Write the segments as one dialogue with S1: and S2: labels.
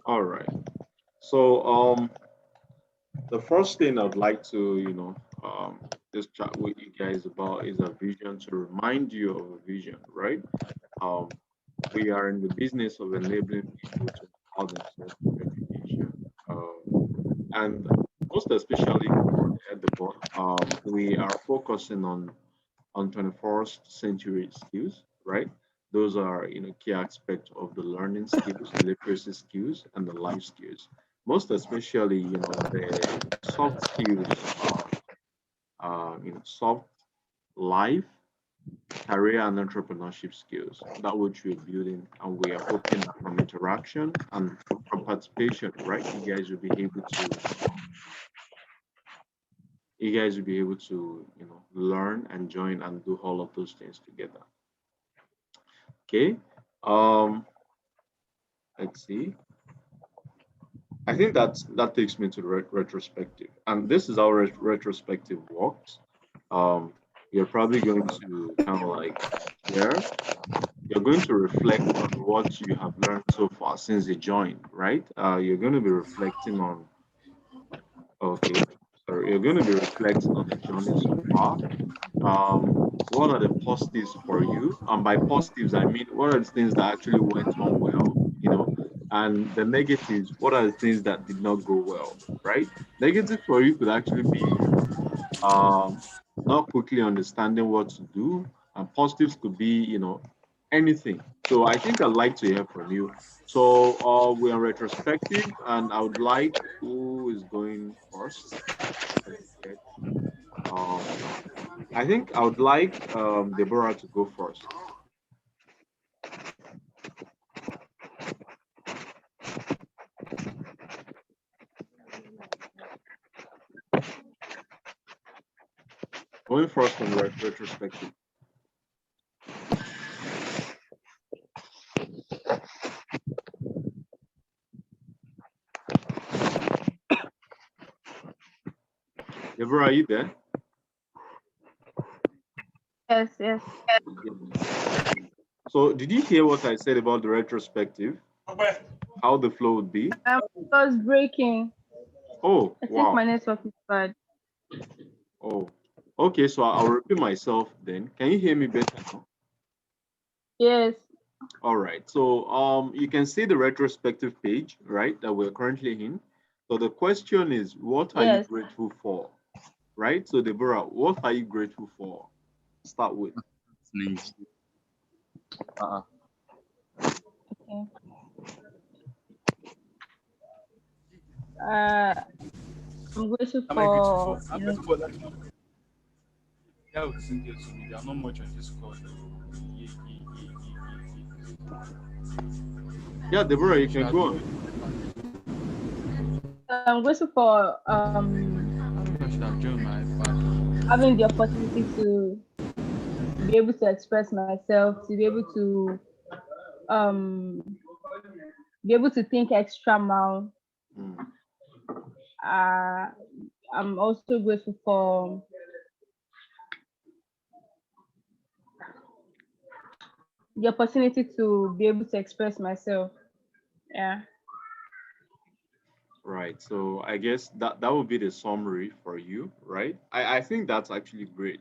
S1: All right. So the first thing I'd like to, just chat with you guys about is a vision to remind you of a vision, right? Um, we are in the business of enabling people to empower themselves through education. And most especially for Edinburgh, we are focusing on 21st century skills, right? Those are key aspects of the learning skills, the literacy skills, and the life skills. Most especially, the soft skills, soft life, career, and entrepreneurship skills that which we're building, and we are hoping that from interaction and from participation, right? You guys will be able to, learn and join and do all of those things together. Okay. Um, let's see. I think that takes me to the retrospective, and this is how retrospective works. Um, you're probably going to kind of like share. You're going to reflect on what you have learned so far since you joined, right? You're going to be reflecting on. Okay, sorry. You're going to be reflecting on the journey so far. What are the positives for you? And by positives, I mean what are the things that actually went on well, and the negatives, what are the things that did not go well, right? Negative for you could actually be um, not quickly understanding what to do, and positives could be, anything. So I think I'd like to hear from you. So we're in retrospective, and I would like who is going first. Let me check. Um, I think I would like Deborah to go first. Going first on retrospective. Deborah, are you there?
S2: Yes, yes.
S1: Yes. So, did you hear what I said about the retrospective? How the flow would be?
S2: It was breaking.
S1: Oh,
S2: I think
S1: wow.
S2: my network is bad.
S1: Oh, okay. So I'll repeat myself then. Can you hear me better now?
S2: Yes,
S1: All right. So, you can see the retrospective page, right, that we're currently in. So the question is, what are you
S2: yes.
S1: grateful for? Right. So, Deborah, what are you grateful for? Start with.
S3: Nice. Uh-uh.
S2: Okay. Uh, I'm grateful
S3: Am I grateful
S2: for
S3: for? I'm grateful for that. Yeah, with Cynthia too. They are not much on this call. Yeah, yeah, yeah, yeah,
S1: Yeah, Deborah, you
S3: yeah. She
S1: can
S3: has
S1: go
S3: been
S1: on.
S3: very.
S2: I'm grateful for
S3: I think I should have joined my iPad.
S2: having the opportunity to be able to express myself, to um be able to think extra mile.
S1: Mm,
S2: Uh, I'm also grateful for the opportunity to be able to express myself. Yeah.
S1: right. So I guess that would be the summary for you, right? I think that's actually great.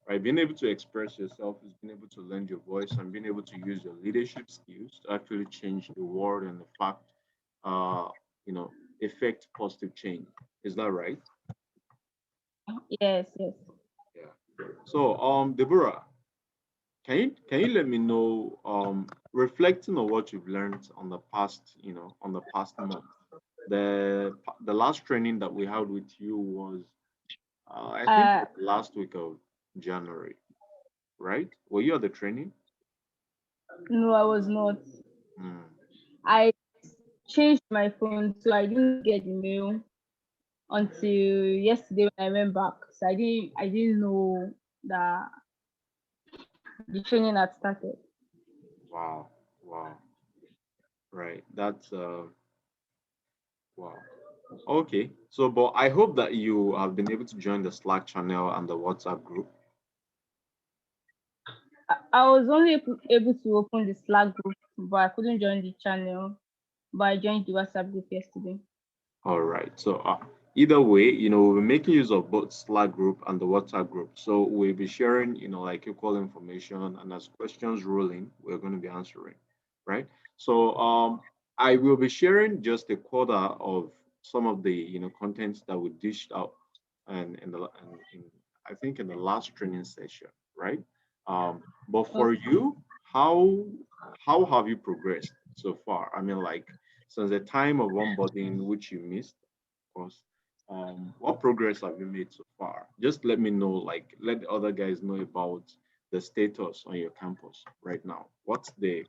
S1: Right, being able to express yourself is being able to lend your voice and being able to use your leadership skills to actually change the world and the fact, uh, effect positive change. Is that right?
S2: Yes, yes.
S1: Yeah. So, Deborah, can you let me know, reflecting on what you've learned on the past, on the past month. The last training that we had with you was, I think,
S2: Uh,
S1: the last week of January, right? Were you at the training?
S2: no, I was not.
S1: Hmm.
S2: I changed my phone, so I didn't get the mail until yesterday when I went back. So I didn't know that the training had started.
S1: Wow, wow, right. That's wow. Okay. So, but I hope that you have been able to join the Slack channel and the WhatsApp group.
S2: I was only able to open the Slack group, but I couldn't join the channel. but I joined the WhatsApp group yesterday.
S1: All right. So either way, we're making use of both Slack group and the WhatsApp group. So we'll be sharing, like equal information, and as questions roll in, we're going to be answering, right? So I will be sharing just a quarter of some of the contents that we dished out, and I think in the last training session, right? But for
S2: Okay.
S1: you, how have you progressed so far? I mean, like since the time of onboarding, which you missed, of course. What progress have you made so far? Just let me know, like, let the other guys know about the status on your campus right now. What's the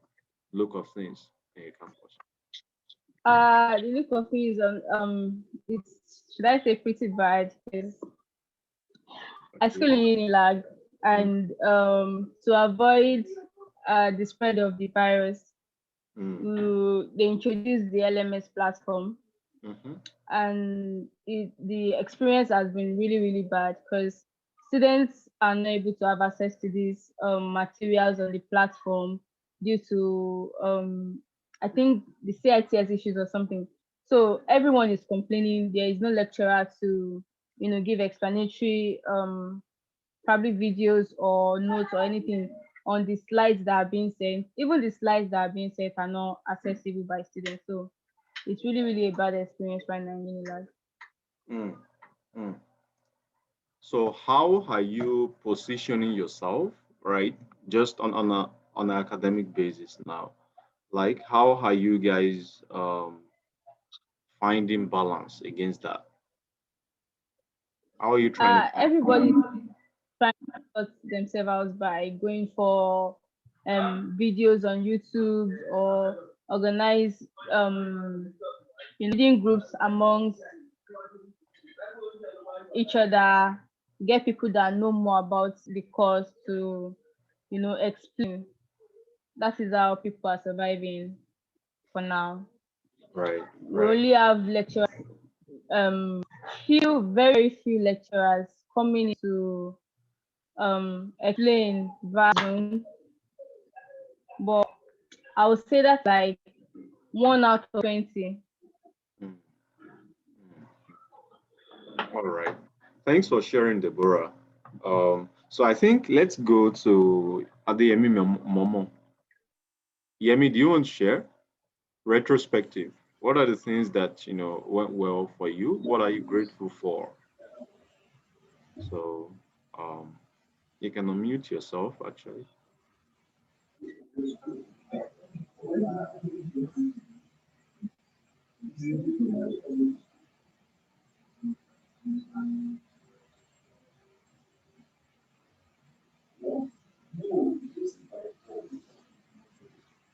S1: look of things on your campus?
S2: The look of things on it's, should I say, pretty bad because I
S1: Okay.
S2: school in Unilag,
S1: Mm,
S2: and to avoid the spread of the virus,
S1: mm,
S2: they introduced the LMS platform,
S1: mm-hmm,
S2: and the experience has been really really bad because students are not able to have access to these materials on the platform due to I think the CITS issues or something. So everyone is complaining there is no lecturer to give explanatory probably videos or notes or anything on the slides that are being sent. Even the slides that are being sent are not accessible by students. So it's really, really a bad experience right now in Unilag.
S1: mm, mm. So how are you positioning yourself, right? Just on an academic basis now. Like how are you guys finding balance against that? How are you trying to find balance?
S2: Everybody trying to sort themselves out by going for videos on YouTube or organize reading groups amongst each other, get people that know more about the course to explain. That is how people are surviving for now.
S1: Right,
S2: We
S1: right.
S2: only have lecturers, few, very few lecturers coming to explain via Zoom, but I would say that's like 1 out of 20.
S1: Mm, mm. All right. Thanks for sharing, Deborah. So I think let's go to Adeyemi Momo. Yemi, do you want to share retrospective? What are the things that went well for you? What are you grateful for? So you can unmute yourself actually.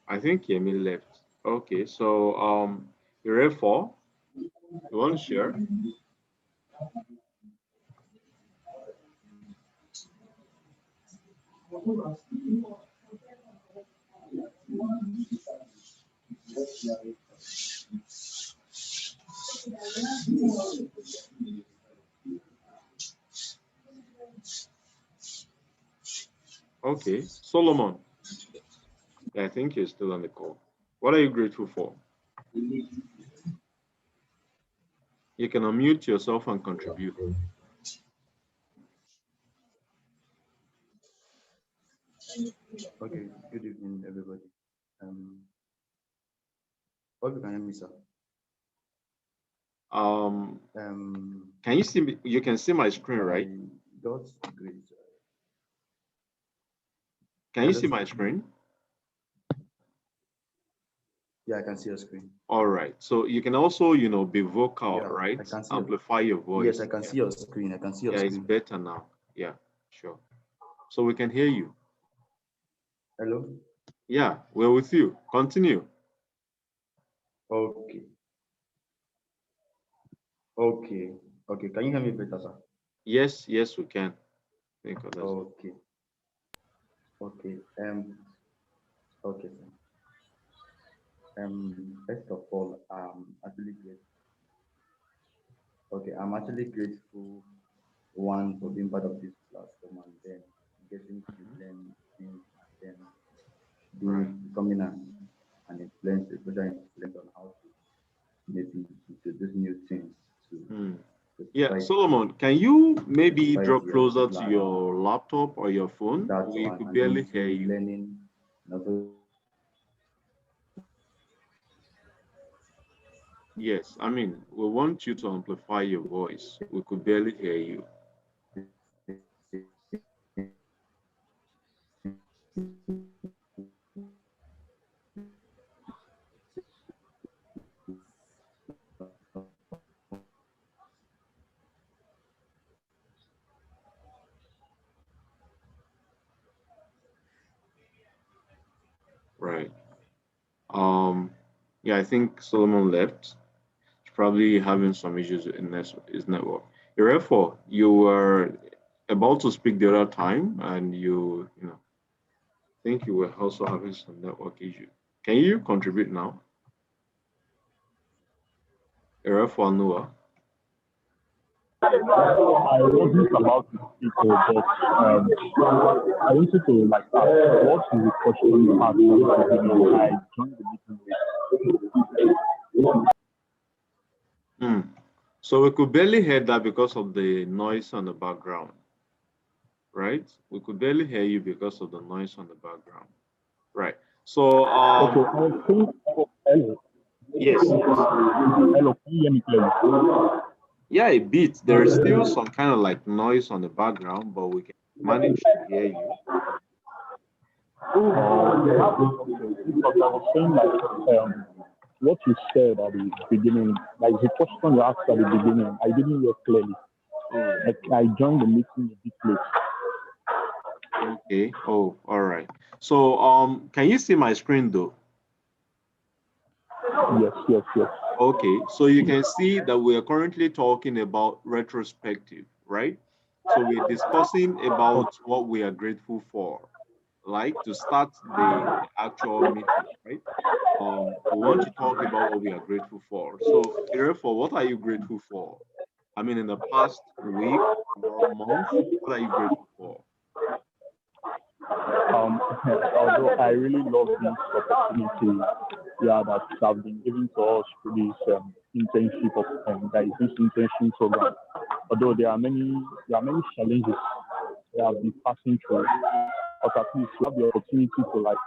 S1: I think Yemi left. Okay, so you're ready for? You want to share? Okay, Solomon. I think you're still on the call. What are you grateful for? You can unmute yourself and contribute.
S4: Okay, good evening, everybody. Hope you can hear me, sir.
S1: Can you see me? You can see my screen,
S4: I
S1: right?
S4: got great.
S1: Can you
S4: Hello,
S1: see
S4: sir.
S1: my screen?
S4: Yeah, I can see your screen.
S1: All right. So you can also, be vocal,
S4: Yeah,
S1: right?
S4: I can see
S1: Amplify your voice.
S4: Yes, I can
S1: Yeah.
S4: see your screen. I can see your
S1: Yeah, it's
S4: screen.
S1: better now. Yeah, sure. So we can hear you.
S4: Hello?
S1: Yeah, we're with you. Continue.
S4: Okay. Okay. Okay. Can you hear me better, sir?
S1: Yes, yes, we can. Think of that.
S4: Okay. Okay. Okay, sir. First of all, actually great. Okay, I'm actually grateful, one, for being part of this platform, and then getting to
S1: Mhm.
S4: learn things, and then
S1: Right.
S4: becoming an influencer, social influence on how to
S1: Yeah,
S4: Like
S1: Solomon, can you maybe
S4: despite
S1: drop
S4: we are
S1: closer
S4: still
S1: to
S4: learning
S1: your laptop or your phone?
S4: that
S1: We
S4: one,
S1: could
S4: and
S1: barely
S4: then
S1: hear
S4: to
S1: you.
S4: learning and also
S1: Yes, I mean, we want you to amplify your voice. We could barely hear you. Right. Um, yeah, I think Solomon left. He's probably having some issues in his network. Therefore, you were about to speak the other time, and think you were also having some network issue. Can you contribute now? Therefore, Noah.
S5: I wasn't about to speak, but I wanted to like ask what is the question you asked from the beginning? I joined the meeting late.
S1: Hmm. So we could barely hear that because of the noise on the background, right? We could barely hear you because of the noise on the background, right? So,
S5: Okay, I think hello.
S1: yes, yes.
S5: Hello, can you hear me clearly?
S1: Yeah, a bit. There is still some kind of like noise on the background, but we can manage to hear you.
S5: Because I was saying like what you said at the beginning, like the question you asked at the beginning, I didn't hear clearly.
S1: Oh,
S5: Like I joined the meeting a bit late.
S1: okay. Oh, all right. So, can you see my screen though?
S5: Yes, yes, yes.
S1: Okay, so you can see that we are currently talking about retrospective, right? So we're discussing about what we are grateful for, like to start the actual meeting, right? We want to talk about what we are grateful for. So, therefore, what are you grateful for? I mean, in the past week or month, what are you grateful for?
S5: Although I really love this opportunity, yeah, that have been given to us through this internship of that is this internship program. Although there are many challenges we have been passing through, but at least we have the opportunity to like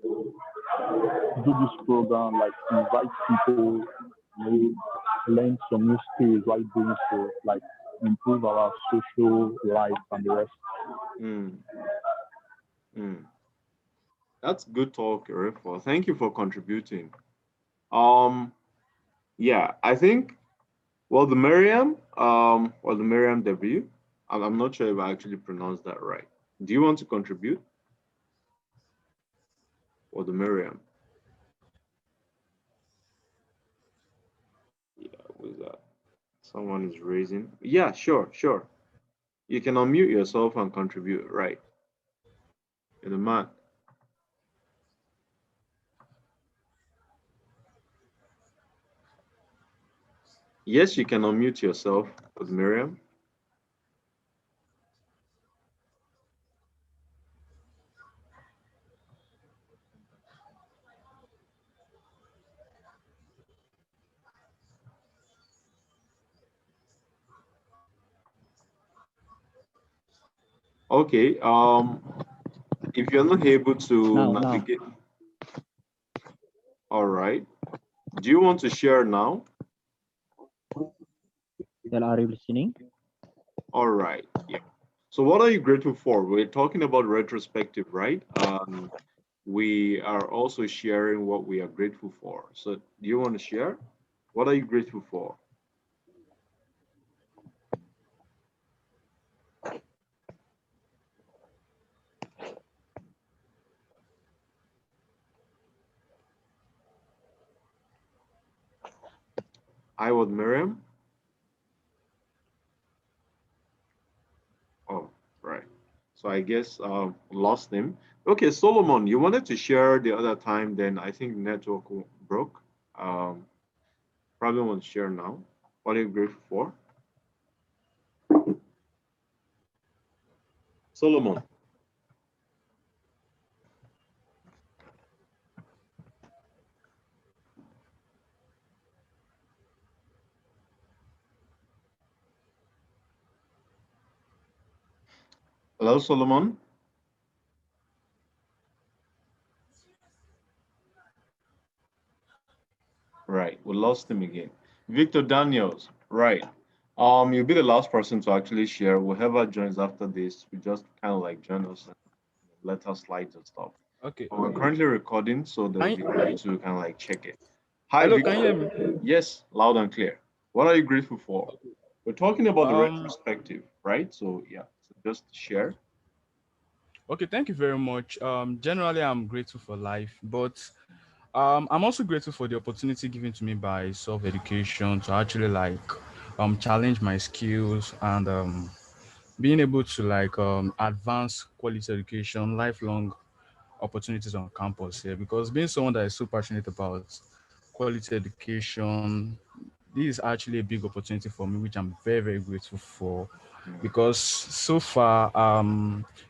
S5: do this program, like invite people, you know, learn some new skills while doing so, like improve our social life and the rest.
S1: Mm, mm. That's good talk, Therefore, thank you for contributing. Um, yeah, I think the Miriam W. I'm not sure if I actually pronounced that right. Do you want to contribute? Or the Miriam? Yeah, who's that? Someone is raising. Yeah, sure, sure. You can unmute yourself and contribute, right? You're the man. Yes, you can unmute yourself with Miriam. Okay. If you're not able to
S6: Now,
S1: navigate, all right. Do you want to share now?
S6: well, are you listening?
S1: All right. Yeah. So what are you grateful for? We're talking about retrospective, right? We are also sharing what we are grateful for. So do you want to share? What are you grateful for? I was Miriam. Oh, right. So I guess lost him. Okay, Solomon, you wanted to share the other time, then I think network broke. Um, Probably want to share now. What are you grateful for? Solomon. Hello, Solomon. Right, we lost him again. Victor Daniels. Right. You'll be the last person to actually share. Whoever joins after this, we just kind of like join us and let us slide and stuff.
S3: Okay.
S1: We're currently recording, so there
S3: Can
S1: will be
S3: you,
S1: time to kind of like check it. Hi,
S3: hello, can you hear
S1: Victor.
S3: me?
S1: Yes, loud and clear. What are you grateful for?
S3: Okay.
S1: We're talking about the
S3: Um,
S1: retrospective, right? So yeah, so just share.
S3: okay, thank you very much. Generally I'm grateful for life, but I'm also grateful for the opportunity given to me by self-education to actually like challenge my skills and being able to like advance quality education, lifelong opportunities on campus here. Because being someone that is so passionate about quality education, this is actually a big opportunity for me, which I'm very, very grateful for.
S1: Mm,
S3: Because so far,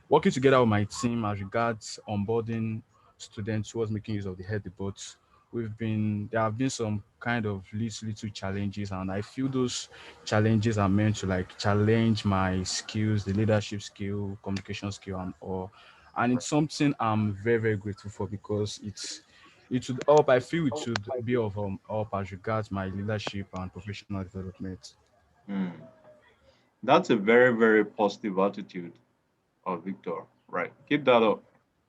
S3: working together with my team as regards onboarding students towards making use of the head debates, there have been some kind of little challenges, and I feel those challenges are meant to like challenge my skills, the leadership skill, communication skill, and all. And it's something I'm very, very grateful for because it would help. I feel it should be of help as regards my leadership and professional development.
S1: mm. That's a very, very positive attitude of Victor. Right. Keep that up.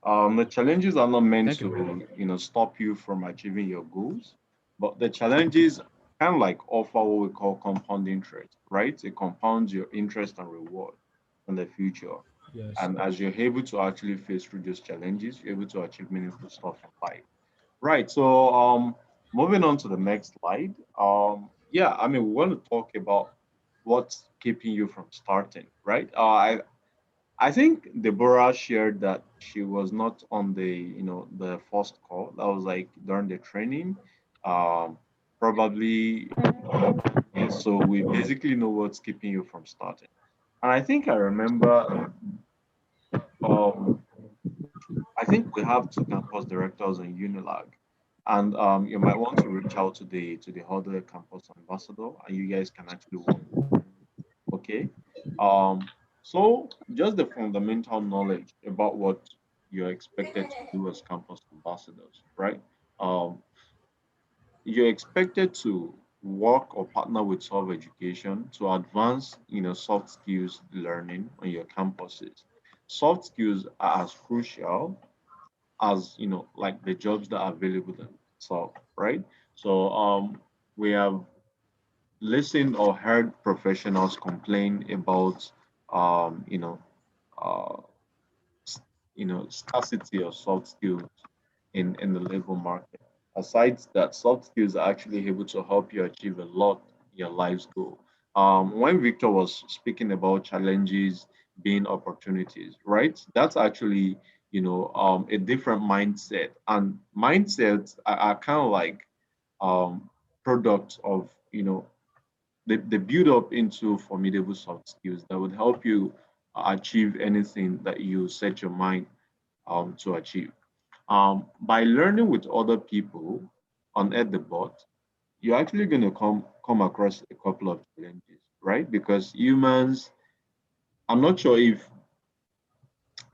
S1: The challenges are not meant
S3: Thank you very much.
S1: to, stop you from achieving your goals, but the challenges kind of like offer what we call compound interest, right? It compounds your interest and reward in the future.
S3: Yes.
S1: And as you're able to actually face through those challenges, you're able to achieve meaningful stuff in life. Right. So moving on to the next slide. Yeah, I mean we want to talk about what's keeping you from starting, right? I think Deborah shared that she was not on the first call. That was like during the training. Um, Probably yes. So we basically know what's keeping you from starting. And I think I remember um I think we have two campus directors in Unilag, and you might want to reach out to the other campus ambassador, and you guys can actually work. Okay. Um. So just the fundamental knowledge about what you're expected to do as campus ambassadors, right? Um. You're expected to work or partner with Solve Education to advance, soft skills learning on your campuses. Soft skills are as crucial as like the jobs that are available themselves, right? So we have listened or heard professionals complain about um you know uh scarcity of soft skills in the labor market. Aside that, soft skills are actually able to help you achieve a lot in your life's goal. When Victor was speaking about challenges being opportunities, right? That's actually a different mindset, and mindsets are kind of like um, products of they build up into formidable soft skills that would help you achieve anything that you set your mind to achieve. By learning with other people on at the bot, you're actually going to come across a couple of challenges, right? Because humans, I'm not sure if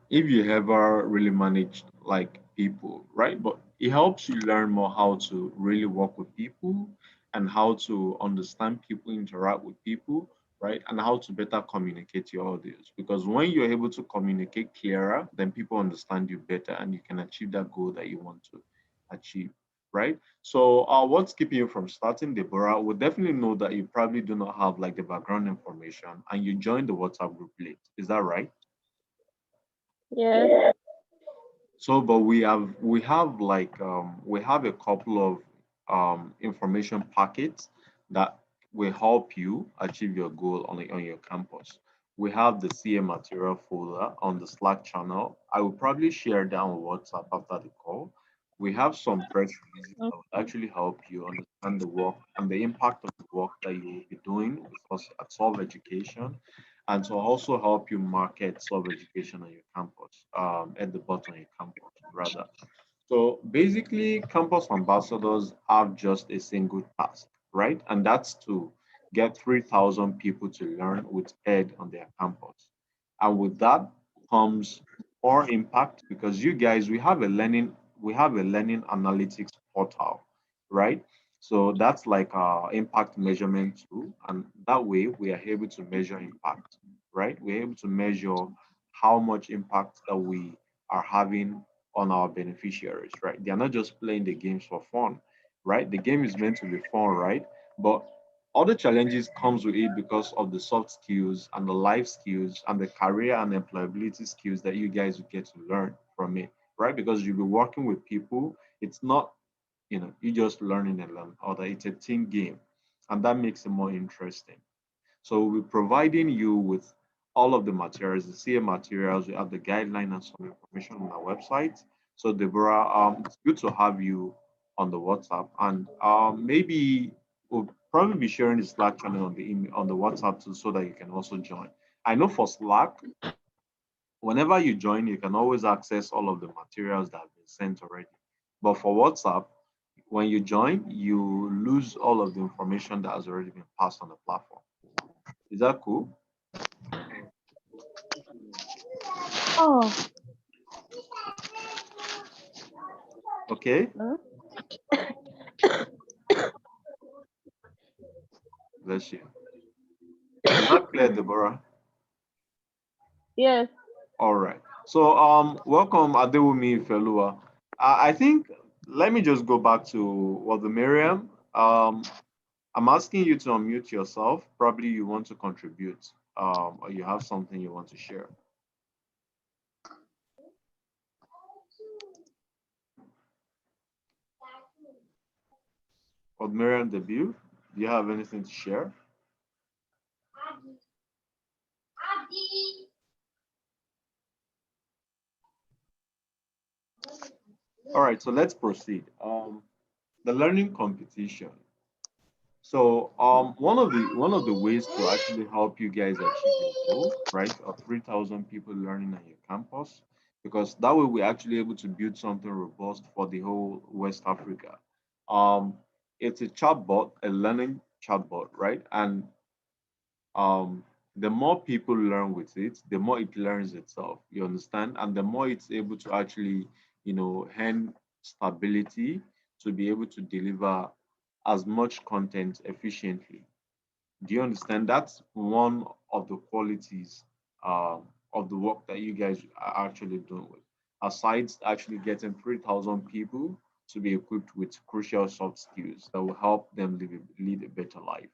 S1: you ever really managed like people, right? But it helps you learn more how to really work with people and how to understand people, interact with people, right? And how to better communicate your audience. Because when you're able to communicate clearer, then people understand you better and you can achieve that goal that you want to achieve, right? So what's keeping you from starting, Deborah? We definitely know that you probably do not have like the background information and you joined the WhatsApp group late. Is that right?
S2: Yes.
S1: So, but we have a couple of information packets that will help you achieve your goal on your campus. We have the CA material folder on the Slack channel. I will probably share that on WhatsApp after the call. We have some press releases that will
S2: Okay.
S1: actually help you understand the work and the impact of the work that you will be doing with us at Solve Education, and to also help you market Solve Education on your campus, at the bottom of your campus, rather. So basically, campus ambassadors have just a single task, right? And that's to get 3,000 people to learn with Ed on their campus. And with that, comes more impact because you guys, we have a learning analytics portal, right? So that's like our impact measurement tool, and that way we are able to measure impact, right? We're able to measure how much impact that we are having on our beneficiaries, right? They are not just playing the games for fun, right? The game is meant to be fun, right? But other challenges comes with it because of the soft skills and the life skills and the career and employability skills that you guys will get to learn from it, right? Because you'll be working with people. It's not, you just learning alone, or that it's a team game, and that makes it more interesting. So we're providing you with all of the materials, the CA materials. We have the guideline and some information on our website. So Deborah, it's good to have you on the WhatsApp, and maybe we'll probably be sharing the Slack channel on the email, on the WhatsApp too, so that you can also join. I know for Slack, whenever you join, you can always access all of the materials that have been sent already. But for WhatsApp, when you join, you lose all of the information that has already been passed on the platform. Is that cool?
S2: Oh,
S1: Okay.
S2: huh?
S1: Bless you. Is that clear, Deborah?
S2: Yes.
S1: All right. So welcome Adewumi Felua. I think let me just go back to what the Miriam. I'm asking you to unmute yourself. Probably you want to contribute, or you have something you want to share. Or Miriam Debut, do you have anything to share? All right, so let's proceed. The learning competition. So one of the ways to actually help you guys achieve your goal, right, of 3,000 people learning on your campus, because that way we're actually able to build something robust for the whole West Africa. Um, it's a chatbot, a learning chatbot, right? And the more people learn with it, the more it learns itself. You understand? And the more it's able to actually, hand stability to be able to deliver as much content efficiently. Do you understand? That's one of the qualities of the work that you guys are actually doing with. Aside actually getting 3,000 people to be equipped with crucial soft skills that will help them lead a better life,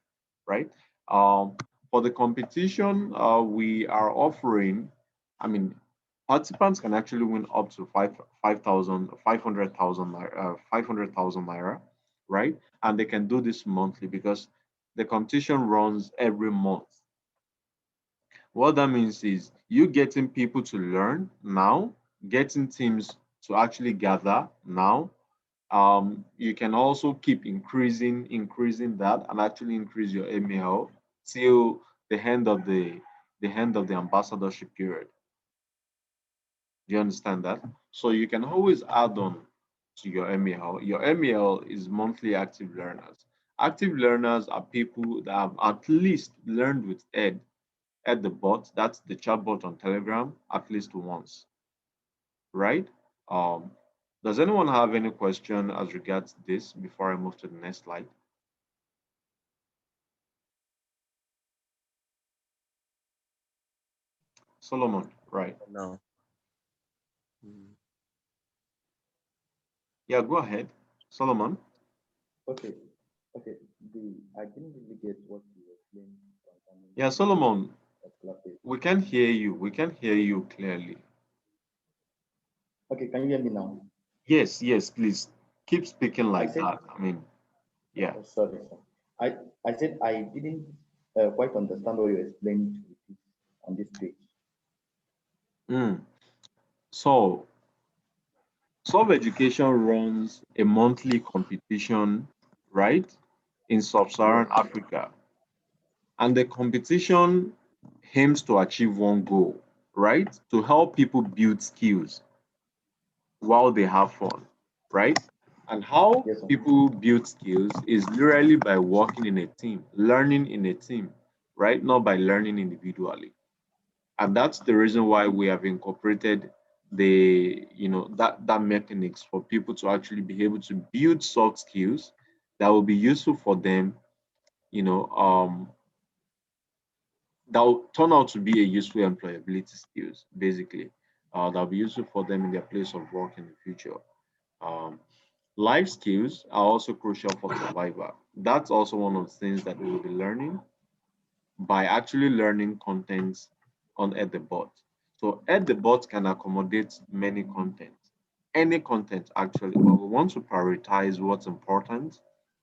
S1: right? Um, for the competition, we are offering, I mean, participants can actually win up to 500,000 naira, right? And they can do this monthly because the competition runs every month. What that means is you getting people to learn now, getting teams to actually gather now. You can also keep increasing that, and actually increase your MAL till the end of the ambassadorship period. Do you understand that? So you can always add on to your MEL. Your MEL is monthly active learners. Active learners are people that have at least learned with Ed the bot, that's the chatbot on Telegram, at least once, right? Um, does anyone have any question as regards this before I move to the next slide? Solomon, right?
S6: No. Mm.
S1: Yeah, go ahead, Solomon.
S4: Okay, okay. I didn't really get what you were saying concerning
S1: Yeah,
S4: the
S1: Solomon,
S4: particular page.
S1: we can hear you. We can hear you clearly.
S4: Okay, can you hear me now?
S1: Yes, yes, please keep speaking
S4: I
S1: like
S4: said,
S1: that. I mean, yeah.
S4: sorry, sir. I said I didn't quite understand what you explained on this page.
S1: Mm. So, Solve Education runs a monthly competition, right, in sub-Saharan
S4: Yes.
S1: Africa. And the competition aims to achieve one goal, right? To help people build skills while they have fun, right? And how
S4: Yes, sir.
S1: people build skills is literally by working in a team, learning in a team, right? Not by learning individually. And that's the reason why we have incorporated the, that mechanics for people to actually be able to build soft skills that will be useful for them, you know, that will turn out to be a useful employability skills, basically, that will be useful for them in their place of work in the future. Um, Life skills are also crucial for survival. That's also one of the things that we will be learning by actually learning contents on Ed the Bot. So Ed the Bot can accommodate many content, any content actually, but we want to prioritize what's important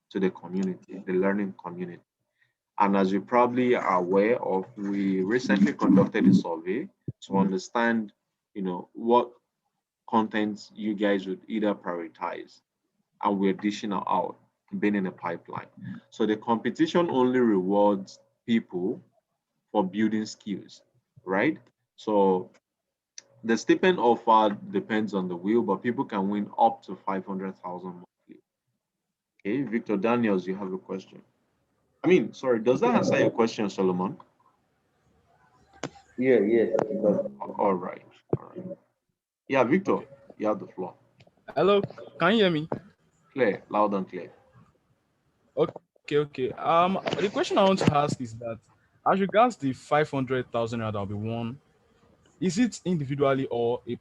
S1: to the community, the learning community. And as you probably are aware of, we recently conducted a survey to understand, what contents you guys would either prioritize, and we're dishing it out, being in a pipeline. So the competition only rewards people for building skills, right? So the stipend offer depends on the wheel, but people can win up to 500,000 monthly. Okay, Victor Daniels, you have a question. I mean, sorry, does that answer your question, Solomon?
S4: Yeah, yes, it does.
S1: All right, all right. Yeah, Victor,
S3: Okay.
S1: you have the floor.
S3: Hello, can you hear me?
S1: Clear, loud and clear.
S3: Okay. The question I want to ask is that, as regards the 500,000 that will be won, is it individually or a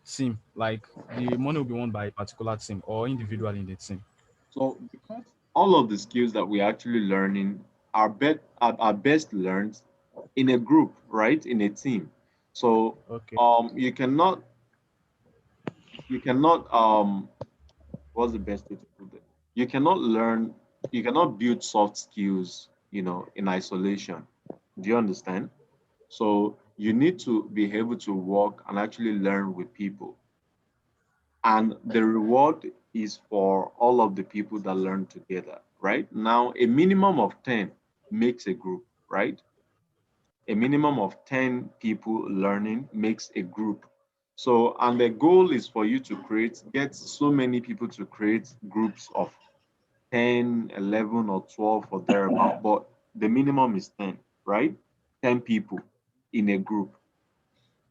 S3: team? Like the money will be won by a particular team or individually in the team?
S1: So because all of the skills that we're actually learning are best learned in a group, right? In a team. So
S3: Okay.
S1: you cannot what's the best way to put it? You cannot build soft skills, in isolation. Do you understand? So you need to be able to work and actually learn with people. And the reward is for all of the people that learn together, right? Now, a minimum of 10 makes a group, right? A minimum of 10 people learning makes a group. So, and the goal is for you to get so many people to create groups of 10, 11, or 12 or thereabout, but the minimum is 10, right? 10 people in a group.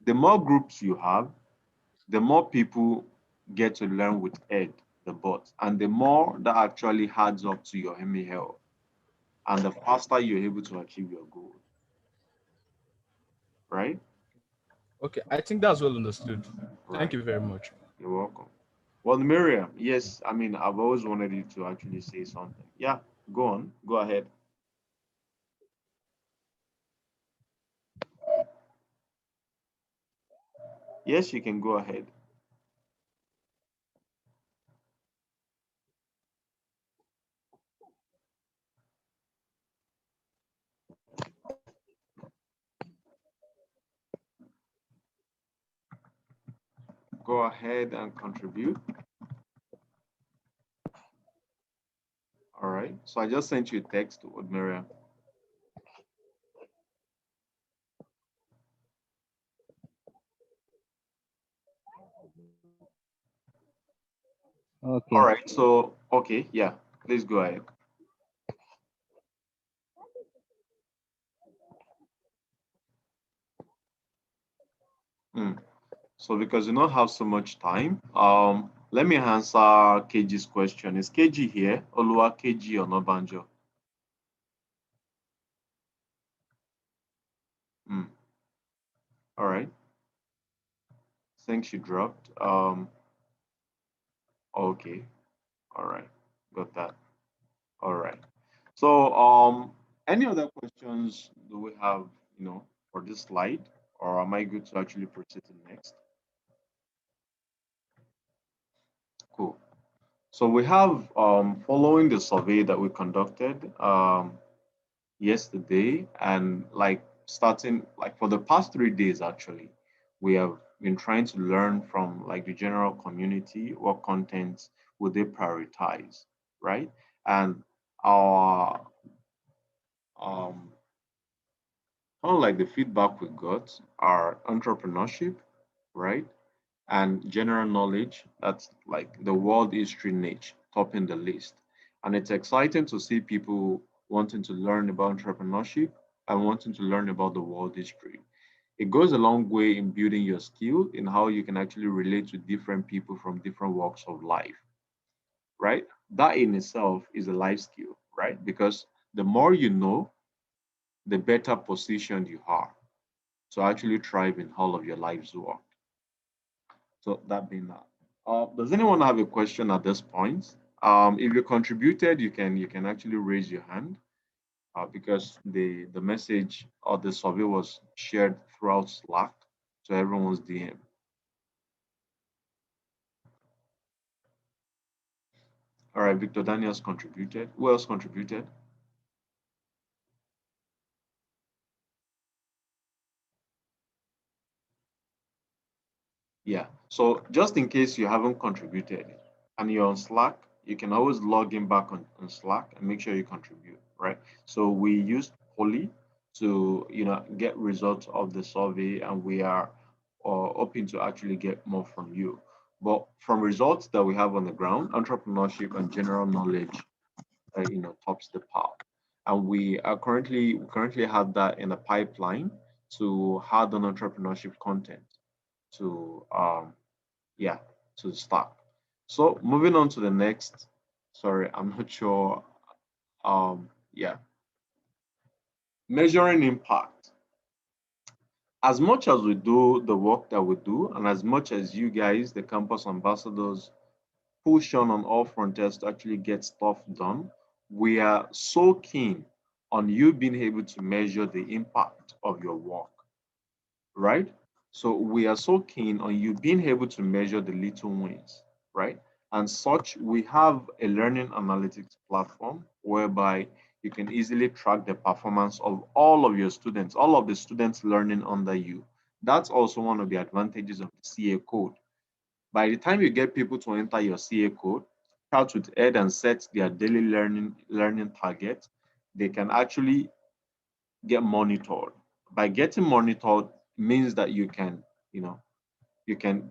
S1: The more groups you have, the more people get to learn with Ed, the bot, and the more that actually adds up to your MEL, and the faster you're able to achieve your goals, right?
S3: Okay, I think that's well understood. Thank
S1: Right.
S3: you very much.
S1: You're welcome. Well, Miriam, yes, I mean, I've always wanted you to actually say something. Yeah, go on, go ahead. Yes, you can go ahead. Go ahead and contribute. All right. So I just sent you a text with Miriam.
S7: Okay.
S1: All right. So, okay. Yeah. Please go ahead. Hmm. So because you don't have so much time, let me answer KG's question. Is KG here? Olua KG or Nobanjo? Hmm. All right. Think she dropped. Okay. All right. Got that. All right. So, any other questions do we have, for this slide, or am I good to actually proceed to the next? Cool. So we have, following the survey that we conducted yesterday, and like starting like for the past 3 days actually, we have been trying to learn from like the general community what contents would they prioritize, right? And our kind of like the feedback we got are entrepreneurship, right? And general knowledge, that's like the world history niche topping the list. And it's exciting to see people wanting to learn about entrepreneurship and wanting to learn about the world history. it goes a long way in building your skill in how you can actually relate to different people from different walks of life, right? That in itself is a life skill, right? Because the more you know, the better positioned you are to actually thrive in all of your life's work. So that being that, does anyone have a question at this point? If you contributed, you can actually raise your hand because the message or the survey was shared throughout Slack to everyone's DM. All right, Victor Daniels contributed. Who else contributed? Yeah. So just in case you haven't contributed and you're on Slack, you can always log in back on Slack and make sure you contribute, right? So we used Poly to get results of the survey, and we are hoping to actually get more from you. But from results that we have on the ground, entrepreneurship and general knowledge, tops the pile. And we currently have that in the pipeline to add on entrepreneurship content to yeah to start. So moving on to the next. Sorry, I'm not sure. Yeah, measuring impact. As much as we do the work that we do, and as much as you guys, the campus ambassadors, push on all frontiers to actually get stuff done, we are so keen on you being able to measure the impact of your work, right? So we are so keen on you being able to measure the little wins, right? And such, we have a learning analytics platform whereby you can easily track the performance of all of your students, all of the students learning under you. That's also one of the advantages of the CA code. By the time you get people to enter your CA code, start with Ed and set their daily learning target, they can actually get monitored. By getting monitored means that you can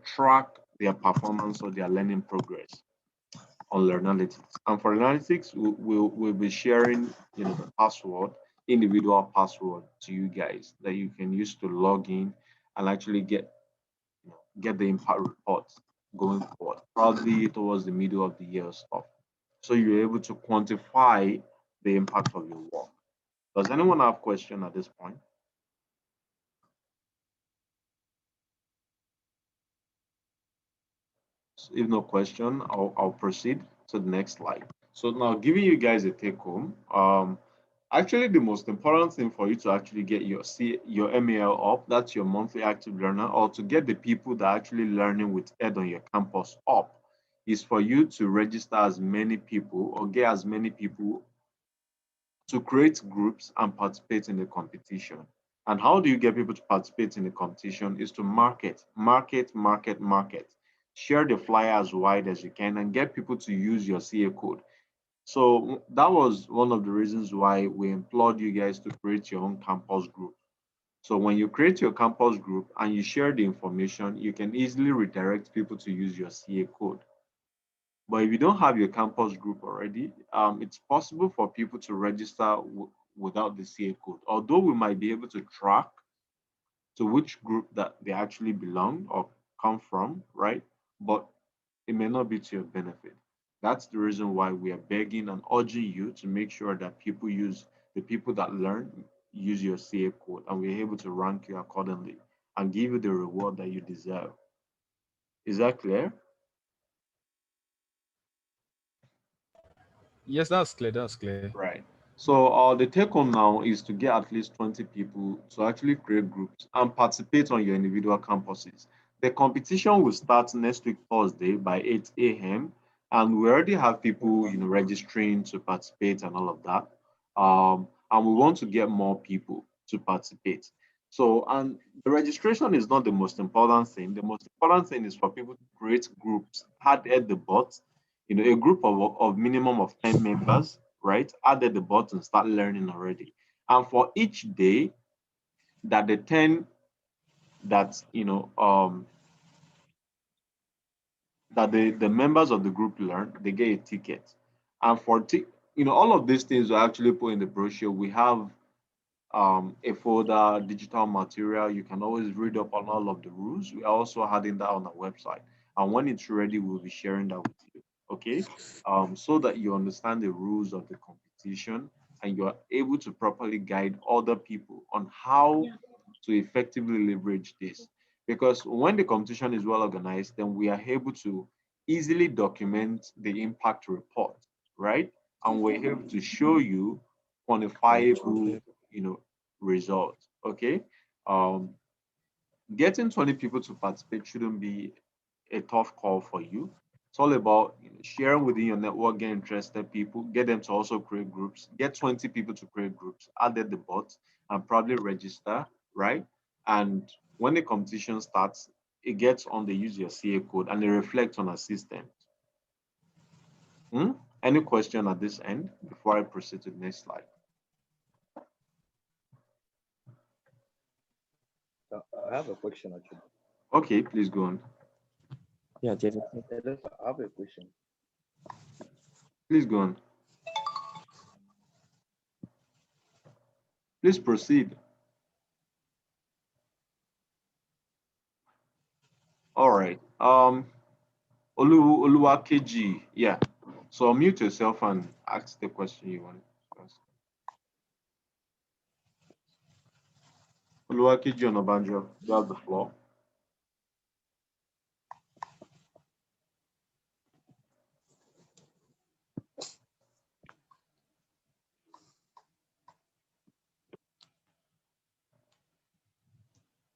S1: track their performance or their learning progress on Learnalytics. And for Learnalytics, we'll be sharing the password, individual password to you guys that you can use to log in and actually get the impact reports going forward, probably towards the middle of the year or stuff. So you're able to quantify the impact of your work. Does anyone have question at this point? So if no question, I'll proceed to the next slide. So now giving you guys a take home, actually the most important thing for you to actually get your MAL up, that's your monthly active learner, or to get the people that are actually learning with Ed on your campus up, is for you to register as many people or get as many people to create groups and participate in the competition. And how do you get people to participate in the competition is to market. Share the flyer as wide as you can and get people to use your CA code. So that was one of the reasons why we implored you guys to create your own campus group. So when you create your campus group and you share the information, you can easily redirect people to use your CA code. But if you don't have your campus group already, it's possible for people to register without the CA code. Although we might be able to track to which group that they actually belong or come from, right? But it may not be to your benefit. That's the reason why we are begging and urging you to make sure that the people that learn use your CA code, and we're able to rank you accordingly and give you the reward that you deserve. Is that clear?
S3: Yes, that's clear. That's clear.
S1: Right. So the take home now is to get at least 20 people to actually create groups and participate on your individual campuses. The competition will start next week, Thursday by 8 a.m. And we already have people, registering to participate and all of that. And we want to get more people to participate. So, and the registration is not the most important thing. The most important thing is for people to create groups, add at the bot, a group of minimum of 10 members, right? Added the button, start learning already. And for each day that the 10 that that the members of the group learn, they get a ticket. And for all of these things we actually put in the brochure. We have a folder, digital material. You can always read up on all of the rules. We are also adding that on our website. And when it's ready, we'll be sharing that with you. Okay. So that you understand the rules of the competition and you're able to properly guide other people on how to effectively leverage this. Because when the competition is well organized, then we are able to easily document the impact report, right? And we're able to show you quantifiable, you know, results. Okay. Um, Getting 20 people to participate shouldn't be a tough call for you. It's all about, sharing within your network, get interested people, get them to also create groups, get 20 people to create groups, add the bot, and probably register, right? And when the competition starts, it gets on the use your CA code and it reflects on our system. Hmm? Any question at this end before I proceed to the next slide?
S4: I have a question actually.
S1: Okay, please go on.
S6: Yeah, David.
S4: Hello, sir, I have a question.
S1: Please go on. Please proceed. All right. Oluwakeji, yeah. So unmute yourself and ask the question you want to ask. Oluwakeji Onabanjo, you have the floor.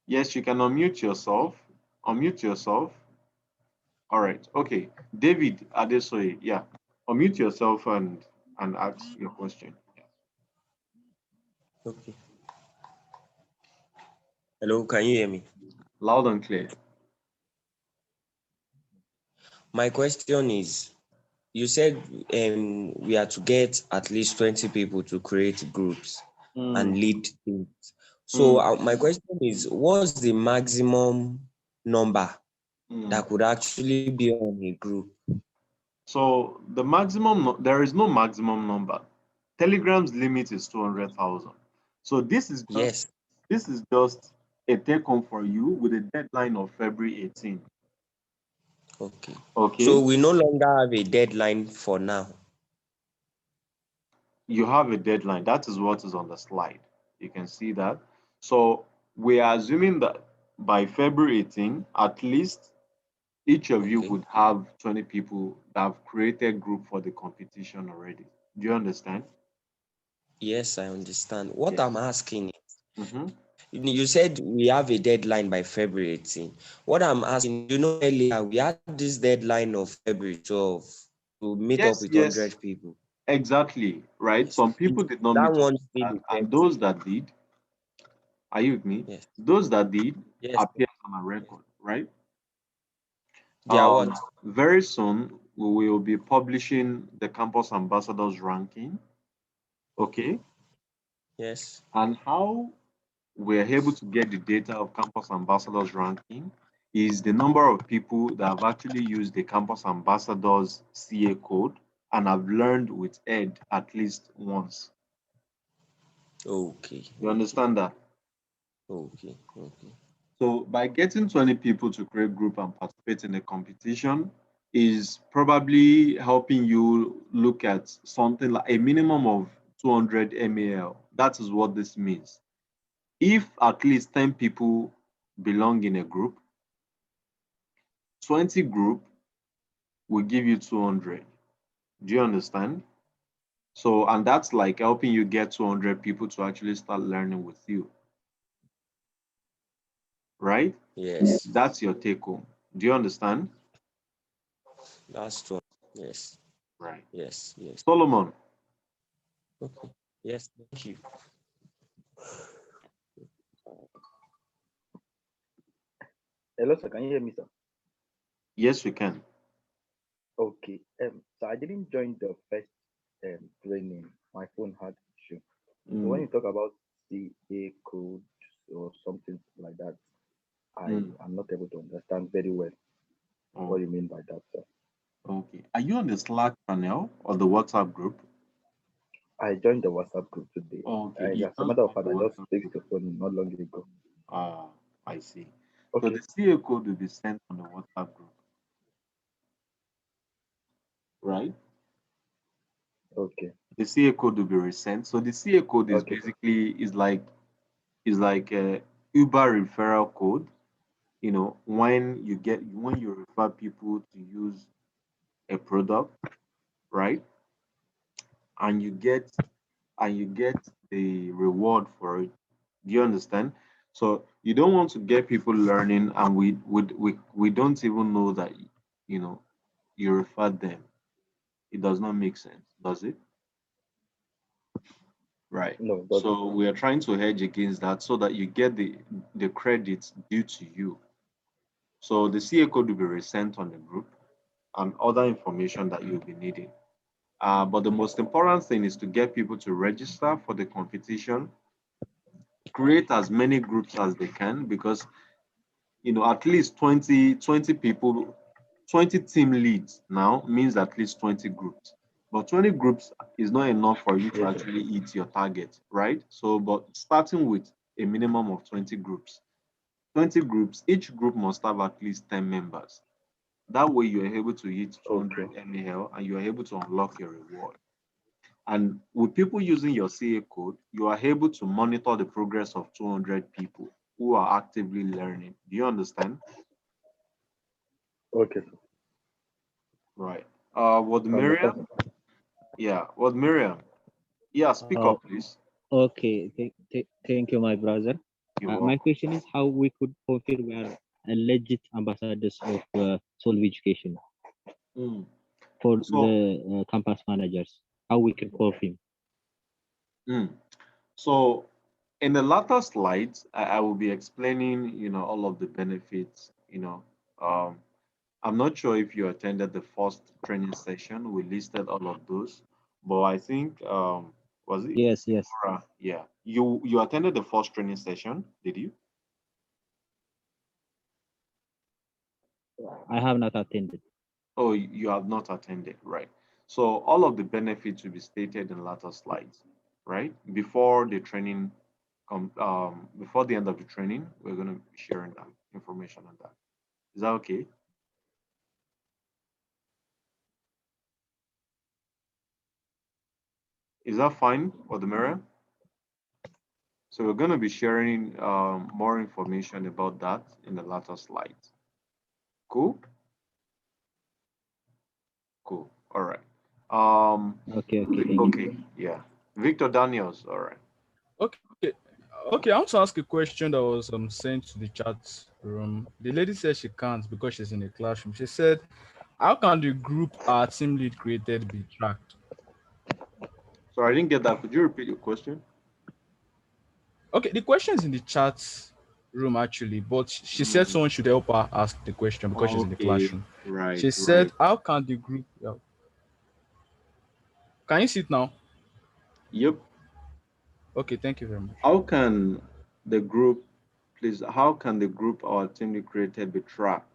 S1: Yes, you can unmute yourself. Unmute yourself. All right. Okay. David Adesoye, yeah. Unmute yourself and ask your question.
S6: Okay. Hello, can you hear me?
S1: Loud and clear.
S6: My question is, you said we are to get at least 20 people to create groups and lead things. So my question is, what's the maximum number that could actually be on a group?
S1: So the maximum, there is no maximum number. Telegram's limit is 200,000. So this is
S6: Yes.
S1: just a take home for you with a deadline of February 18.
S6: Okay.
S1: Okay.
S6: So we no longer have a deadline for now.
S1: You have a deadline. That is what is on the slide. You can see that. So we are assuming that by February 18, at least each of you would have 20 people that have created group for the competition already. Do you understand?
S6: Yes, I understand. What
S1: Yeah.
S6: I'm asking is,
S1: Mm-hmm.
S6: you said we have a deadline by February 18. What I'm asking, earlier we had this deadline of February 12 to meet up
S1: Yes,
S6: with
S1: yes,
S6: 100 people.
S1: exactly. Right.
S6: Yes.
S1: Some people did not
S6: That
S1: meet up
S6: one
S1: with
S6: still
S1: that, and
S6: effective.
S1: those that did, are you with me?
S6: Yes.
S1: Those that did
S6: Yes.
S1: appear on a record, right?
S6: They are what?
S1: Very soon we will be publishing the campus ambassadors ranking. Okay.
S6: Yes.
S1: And how we're able to get the data of campus ambassadors ranking is the number of people that have actually used the campus ambassadors CA code and have learned with Ed at least once.
S6: Okay.
S1: You understand that?
S6: Okay. Okay.
S1: So by getting 20 people to create group and participate in the competition is probably helping you look at something like a minimum of 200 MAL. That is what this means. If at least 10 people belong in a group, 20 group will give you 200. Do you understand? So, and that's like helping you get 200 people to actually start learning with you, right?
S6: Yes.
S1: That's your take home. Do you understand?
S6: That's true. Yes.
S1: Right.
S6: Yes. Yes.
S1: Solomon.
S6: Okay. Yes. Thank you.
S4: Hello, sir. Can you hear me, sir?
S1: Yes, we can.
S4: Okay. So I didn't join the first training. My phone had issue. So when you talk about CA code or something like that, I am not able to understand very well what you mean by that, sir.
S1: Okay. Are you on the Slack channel or the WhatsApp group?
S4: I joined the WhatsApp group today.
S1: Okay, you
S4: As a
S1: just
S4: matter of
S1: joined
S4: fact,
S1: the
S4: I just
S1: WhatsApp
S4: fixed
S1: group.
S4: the phone not long ago.
S1: Ah, I see. So
S4: Okay,
S1: the CA code will be sent on the WhatsApp group, right?
S4: okay,
S1: The CA code will be resent. So the CA code is
S4: okay,
S1: basically is like a Uber referral code. You know, when you refer people to use a product, right? And you get the reward for it. Do you understand? So you don't want to get people learning, and we don't even know that you know you referred them. It does not make sense, does it? Right.
S4: no, it doesn't.
S1: So we are trying to hedge against that so that you get the credits due to you. So the CA code will be resent on the group and other information that you'll be needing. But the most important thing is to get people to register for the competition, create as many groups as they can, because at least 20 people, 20 team leads now means at least 20 groups. But 20 groups is not enough for you to
S4: Yes, sir.
S1: actually hit your target, right? So, but starting with a minimum of 20 groups. 20 groups, each group must have at least 10 members. That way you are able to hit
S4: Okay,
S1: 200 MAL and you are able to unlock your reward. And with people using your CA code, you are able to monitor the progress of 200 people who are actively learning. Do you understand?
S4: okay, sir.
S1: Right. What
S4: I understand,
S1: Miriam?
S4: sir.
S1: Yeah, what Miriam? Yeah, speak
S7: Uh,
S1: up, please.
S7: okay, thank you, my brother.
S1: You're
S7: My
S1: welcome.
S7: question is how we could confirm we are a legit ambassadors of Solve Education
S1: Mm.
S7: for
S1: So,
S7: the campus managers. How we can confirm?
S1: mm. So in the latter slides, I will be explaining, all of the benefits. I'm not sure if you attended the first training session. We listed all of those, but I think was it
S7: Yes, yes.
S1: Laura? Yeah, you attended the first training session, did you?
S7: I have not attended.
S1: Oh, you have not attended, right? So all of the benefits will be stated in latter slides, right? Before the training, before the end of the training, we're going to be sharing that information on that. Is that okay? Is that fine for the mirror? So we're going to be sharing more information about that in the latter slides. Cool? Cool. All right.
S7: Okay, thank you.
S1: Okay. Yeah. Victor Daniels. All right.
S3: Okay, okay. I want to ask a question that was sent to the chat room. The lady said she can't because she's in a classroom. She said, "How can the group our team lead created be tracked?"
S1: So I didn't get that. Could you repeat your question?
S3: Okay, the question is in the chat room actually, but she said
S1: Mm.
S3: someone should help her ask the question because she's in the
S1: Okay.
S3: classroom.
S1: Right.
S3: She
S1: Right.
S3: said, "How can the group?" Yeah. Can you see it now?
S1: Yep.
S3: Okay, thank you very much.
S1: How can the group, please, how can the group our team we created be tracked?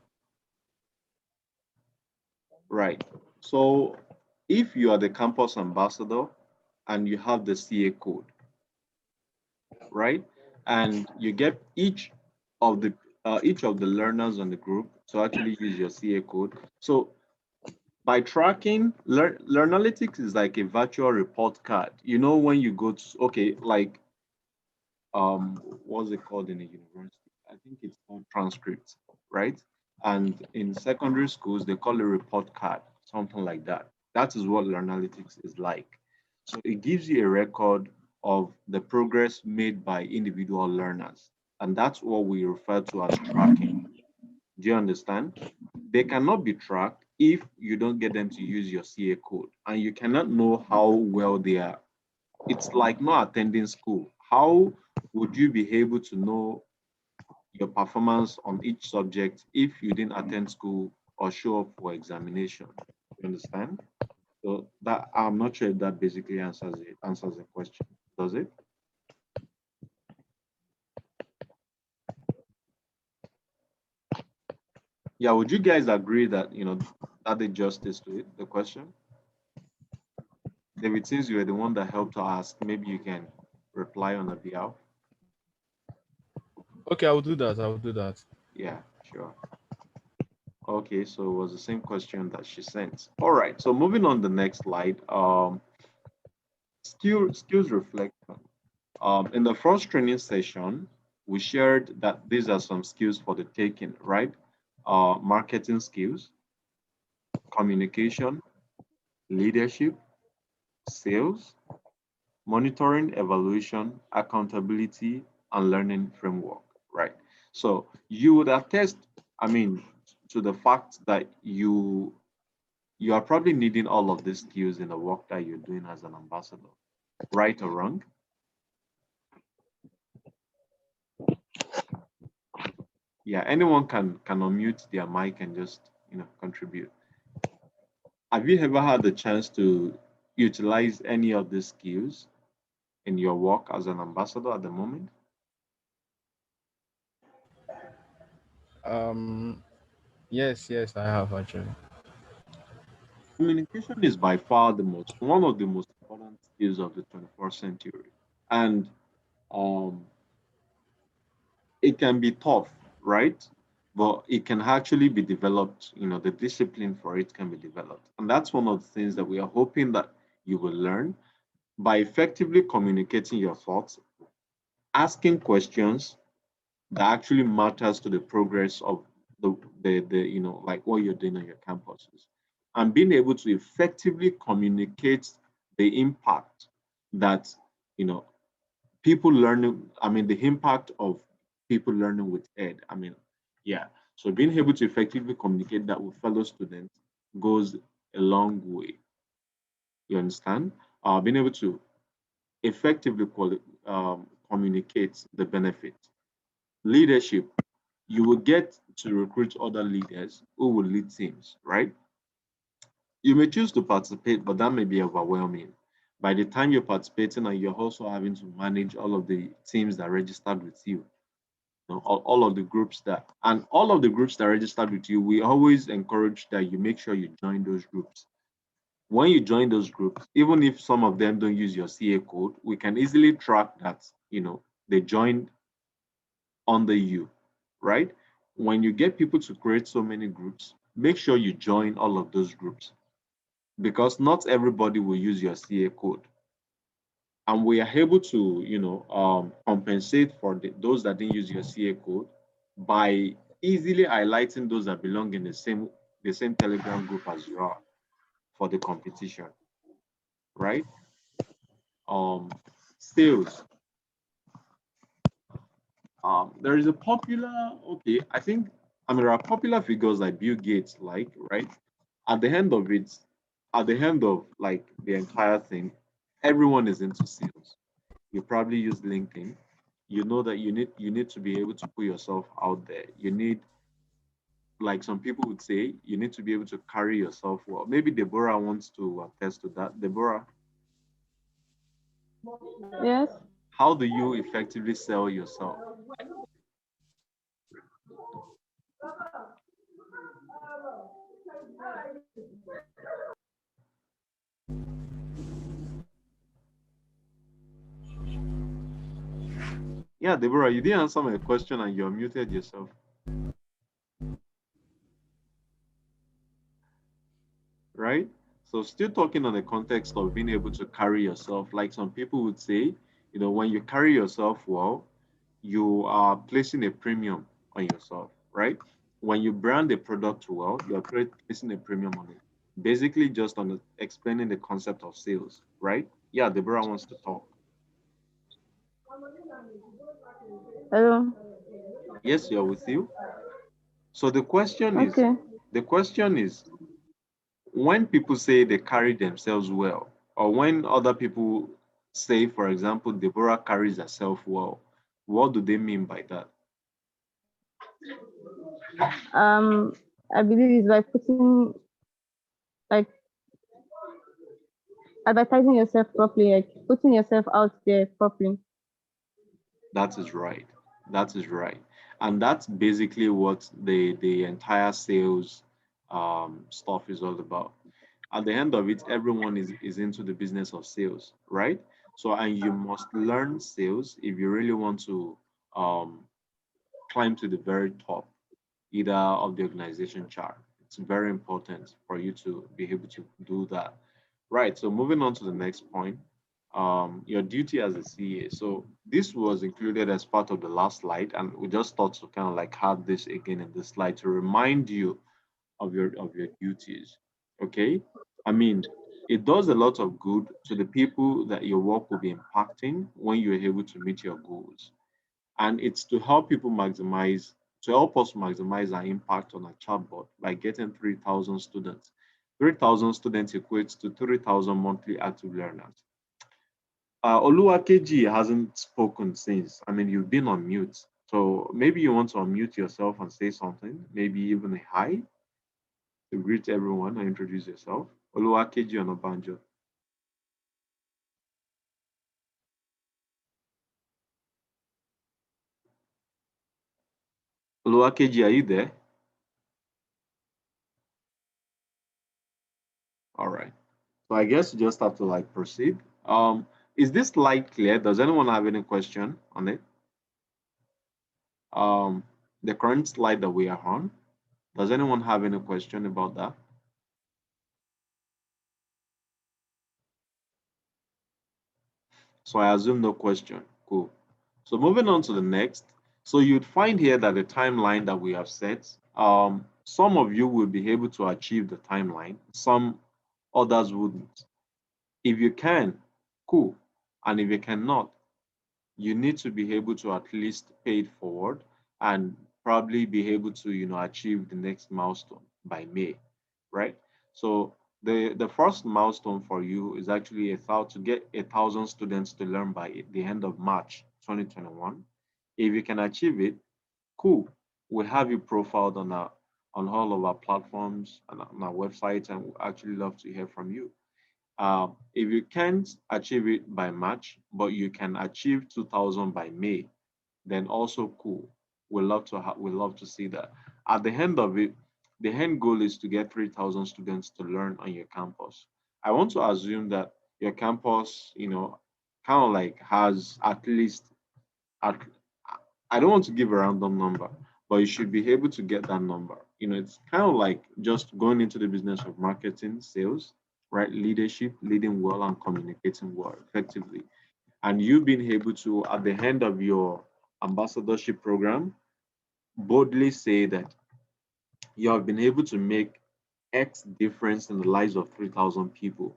S1: Right. So if you are the campus ambassador and you have the CA code, right? And you get each of the learners on the group to actually use your CA code. So by tracking, Learnalytics is like a virtual report card. You know, when you go to, okay, like what's it called in a university? I think it's called transcripts, right? And in secondary schools they call it report card, something like that. That is what Learnalytics is like. So it gives you a record of the progress made by individual learners, and that's what we refer to as tracking. Do you understand? They cannot be tracked if you don't get them to use your CA code, and you cannot know how well they are. It's like not attending school. How would you be able to know your performance on each subject if you didn't attend school or show up for examination? You understand? So that I'm not sure if that basically answers the question. Does it? Yeah, would you guys agree that that did justice to it, the question? David, since you were the one that helped to ask, maybe you can reply on the behalf.
S3: Okay, I will do that. I will do that.
S1: Yeah, sure. Okay, so it was the same question that she sent. All right, so moving on the next slide. Skills reflection. In the first training session, we shared that these are some skills for the taking, right? Marketing skills, communication, leadership, sales, monitoring, evaluation, accountability, and learning framework, right? So you would attest, I mean, to the fact that you are probably needing all of these skills in the work that you're doing as an ambassador, right or wrong? Yeah, anyone can unmute their mic and just contribute. Have you ever had the chance to utilize any of these skills in your work as an ambassador at the moment?
S3: Um, yes, I have actually.
S1: Communication is by far one of the most important skills of the 21st century. And um, it can be tough, right? But it can actually be developed, the discipline for it can be developed. And that's one of the things that we are hoping that you will learn by effectively communicating your thoughts, asking questions that actually matters to the progress of like what you're doing on your campuses, and being able to effectively communicate the impact that you know people learning, I mean, the impact of people learning with ed. I mean, yeah. So being able to effectively communicate that with fellow students goes a long way. You understand? Being able to effectively communicate the benefit. Leadership, you will get to recruit other leaders who will lead teams, right? You may choose to participate, but that may be overwhelming. By the time you're participating and you're also having to manage all of the teams that registered with you, all of the groups that registered with you, we always encourage that you make sure you join those groups. When you join those groups, even if some of them don't use your CA code, we can easily track that, they joined under you, right? When you get people to create so many groups, make sure you join all of those groups because not everybody will use your CA code. And we are able to, compensate for those that didn't use your CA code by easily highlighting those that belong in the same Telegram group as you are for the competition, right? Sales. There is a popular, okay, there are popular figures like Bill Gates, like, right? At the end of it, at the end of like the entire thing, everyone is into sales. You probably use LinkedIn. You know that you need to be able to put yourself out there. You need, like some people would say, you need to be able to carry yourself well. Maybe Deborah wants to attest to that. Deborah,
S2: Yes.
S1: how do you effectively sell yourself? Yeah, Deborah, you didn't answer my question and you're muted yourself. Right? So still talking on the context of being able to carry yourself, like some people would say, when you carry yourself well, you are placing a premium on yourself, right? When you brand a product well, you're placing a premium on it. Basically, just on explaining the concept of sales, right? Yeah, Deborah wants to talk.
S2: Hello.
S1: Yes, you're with you. So the question is, when people say they carry themselves well, or when other people say, for example, Deborah carries herself well, what do they mean by that?
S2: I believe it's by putting, like, advertising yourself properly, like putting yourself out there properly.
S1: That is right. That is right. And that's basically what the entire sales stuff is all about. at the end of it, everyone is into the business of sales, right? So, and you must learn sales if you really want to um, climb to the very top, either of the organization chart. It's very important for you to be able to do that. Right. So moving on to the next point, your duty as a CA. So this was included as part of the last slide, and we just thought to kind of like have this again in the slide to remind you of your duties. Okay. I mean, it does a lot of good to the people that your work will be impacting when you're able to meet your goals. And it's to help people maximize, to help us maximize our impact on our chatbot by getting 3,000 students. 3,000 students equates to 3,000 monthly active learners. Oluwakeji hasn't spoken since. I mean, you've been on mute. So maybe you want to unmute yourself and say something, maybe even a hi to greet everyone and introduce yourself. Oluwakeji Onabanjo. Oluwakeji, are you there? All right. So I guess you just have to like proceed. Is this slide clear? Does anyone have any question on it? The current slide that we are on, does anyone have any question about that? So I assume no question. Cool. So moving on to the next. So you'd find here that the timeline that we have set, some of you will be able to achieve the timeline, some others wouldn't. If you can, cool. And if you cannot, you need to be able to at least pay it forward and probably be able to, achieve the next milestone by May, right? So the first milestone for you is actually to get 1,000 students to learn by the end of March 2021. If you can achieve it, cool. We have you profiled on all of our platforms and on our website, and we actually love to hear from you. If you can't achieve it by March, but you can achieve 2,000 by May, then also cool. We love to see that. At the end of it, the end goal is to get 3,000 students to learn on your campus. I want to assume that your campus, kind of like has at least at I don't want to give a random number, but you should be able to get that number. It's kind of like just going into the business of marketing, sales, right? Leadership, leading well and communicating well effectively. And you being able to, at the end of your ambassadorship program, boldly say that you have been able to make X difference in the lives of 3,000 people.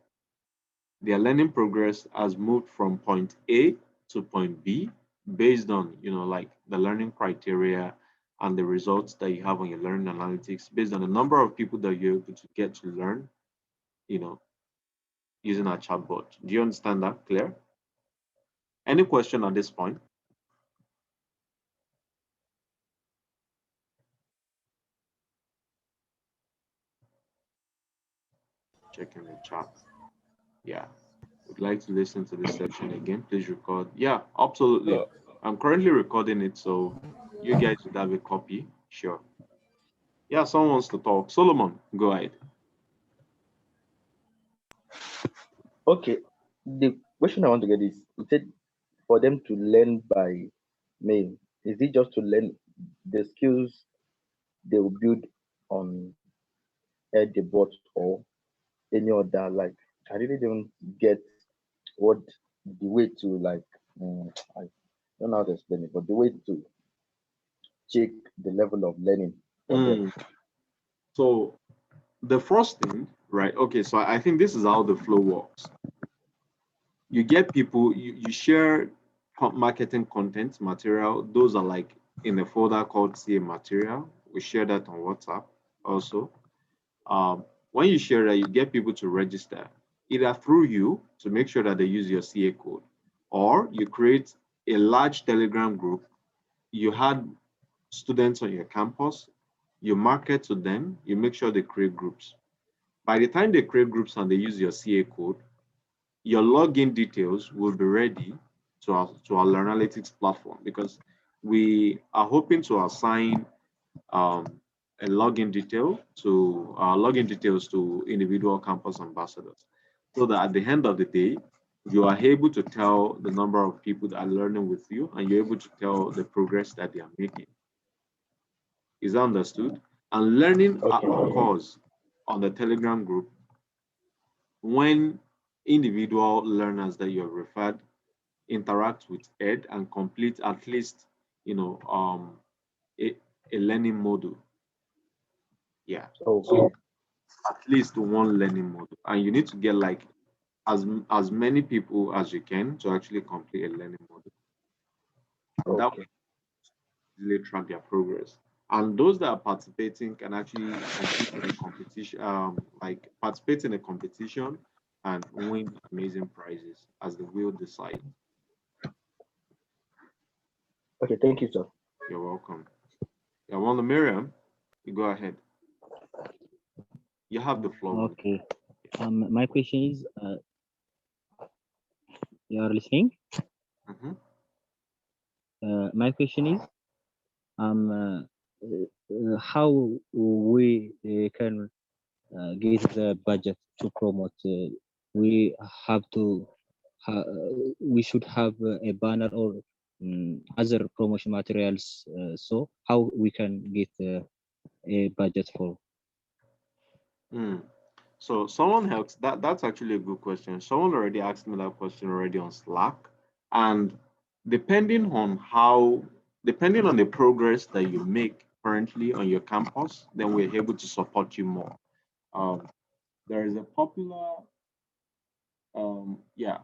S1: Their learning progress has moved from point A to point B based on, like the learning criteria and the results that you have on your learning analytics, based on the number of people that you're able to get to learn, using our chatbot. Do you understand that? Clear? Any question at this point? Checking the chat. Yeah. Would like to listen to this section again, please record. Yeah, absolutely. I'm currently recording it, so you guys would have a copy. Sure. Yeah, someone wants to talk. Solomon, go ahead.
S4: Okay. The question I want to get is, you said for them to learn by May. Is it just to learn the skills they will build on the bot or any other? Like, I really don't get what the way to like. I don't know how to explain it, but the way to check the level of learning for them.
S1: So the first thing, right? Okay, so I think this is how the flow works. You get people, you share marketing content material. Those are like in a folder called CA material. We share that on WhatsApp also. When you share that, you get people to register either through you to make sure that they use your CA code, or you create a large Telegram group. You had students on your campus, you market to them, you make sure they create groups. By the time they create groups and they use your CA code, your login details will be ready to our Learnalytics platform, because we are hoping to assign a login details to individual campus ambassadors, so that at the end of the day, you are able to tell the number of people that are learning with you, and you're able to tell the progress that they are making. Is that understood? And learning occurs on the Telegram group when individual learners that you have referred interact with Ed and complete at least, a learning module. Yeah. So at least one learning module, and you need to get like as many people as you can to actually complete a learning module. And that will really track their progress. And those that are participating can actually compete in a competition, like participate in a competition and win amazing prizes as the will decide.
S4: Okay, thank you, sir.
S1: You're welcome. Yeah, Wanda Miriam, you go ahead. You have the floor.
S7: Okay. My question is, you are listening? My question is, how we can get the budget to promote? We have to, we should have a banner or other promotion materials. So how we can get a budget for?
S1: So someone else, that's actually a good question. Someone already asked me that question already on Slack. And depending on the progress that you make currently on your campus, then we're able to support you more. There is a popular, yeah,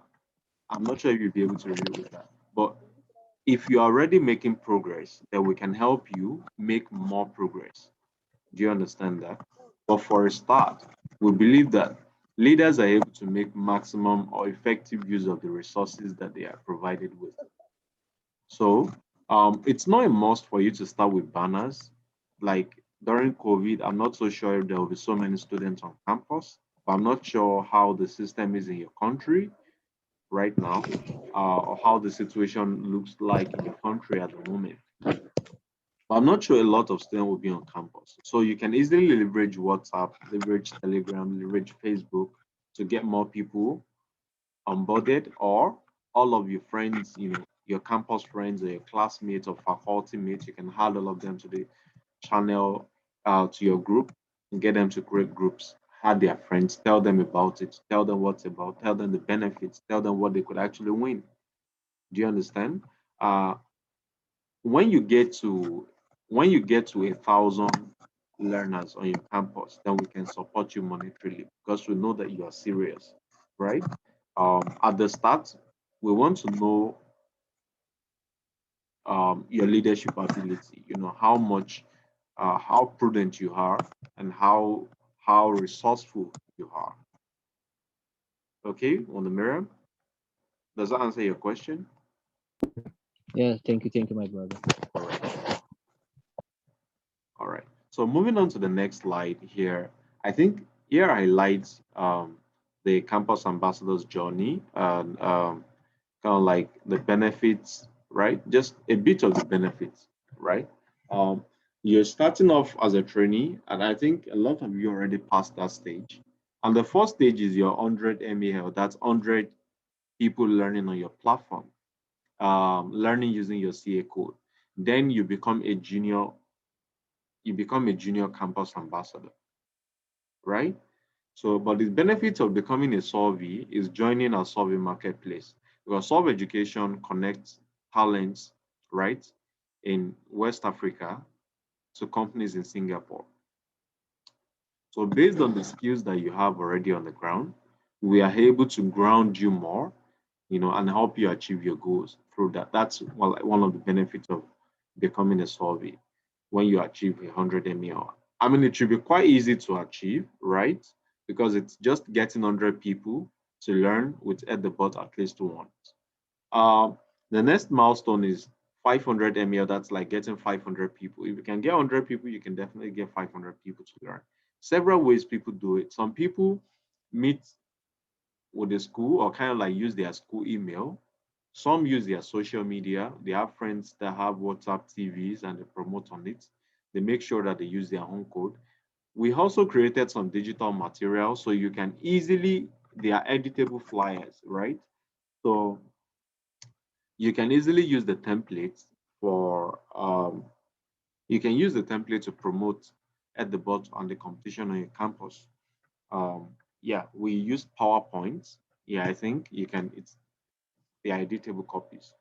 S1: I'm not sure if you'll be able to relate with that, but if you're already making progress, then we can help you make more progress. Do you understand that? But for a start, we believe that leaders are able to make maximum or effective use of the resources that they are provided with. So it's not a must for you to start with banners. Like during COVID, I'm not so sure if there will be so many students on campus, but I'm not sure how the system is in your country right now, or how the situation looks like in your country at the moment. I'm not sure a lot of students will be on campus. So you can easily leverage WhatsApp, leverage Telegram, leverage Facebook to get more people onboarded, or all of your friends, your campus friends or your classmates or faculty mates, you can add all of them to the channel, to your group, and get them to create groups, add their friends, tell them about it, tell them what's about, tell them the benefits, tell them what they could actually win. Do you understand? When you get to 1,000 learners on your campus, then we can support you monetarily because we know that you are serious, right? At the start, we want to know your leadership ability. How much, how prudent you are, and how resourceful you are. Okay, on the mirror. Does that answer your question?
S7: Yeah, thank you, my brother.
S1: All right. So moving on to the next slide here, I think here highlights the campus ambassador's journey and kind of like the benefits, right? Just a bit of the benefits, right? You're starting off as a trainee, and I think a lot of you already passed that stage. And the first stage is your 100 MEL, that's 100 people learning on your platform, learning using your CA code. Then you become a junior campus ambassador, right? So, but the benefit of becoming a Solvi is joining our Solvi marketplace, because Solve Education connects talents, right, in West Africa to companies in Singapore. So based on the skills that you have already on the ground, we are able to ground you more, and help you achieve your goals through that. That's one of the benefits of becoming a Solvi. When you achieve 100 MEL, I mean, it should be quite easy to achieve, right? Because it's just getting 100 people to learn with at the bot at least once. The next milestone is 500 MEL. That's like getting 500 people. If you can get 100 people, you can definitely get 500 people to learn. Several ways people do it. Some people meet with the school or kind of like use their school email. Some use their social media. They have friends that have WhatsApp TVs and they promote on it. they make sure that they use their own code. We also created some digital material so you can easily, they are editable flyers, right? So you can easily use the templates for, you can use the template to promote at the bot on the competition on your campus. Yeah, we use PowerPoint. Yeah, I think you can, it's the editable copies.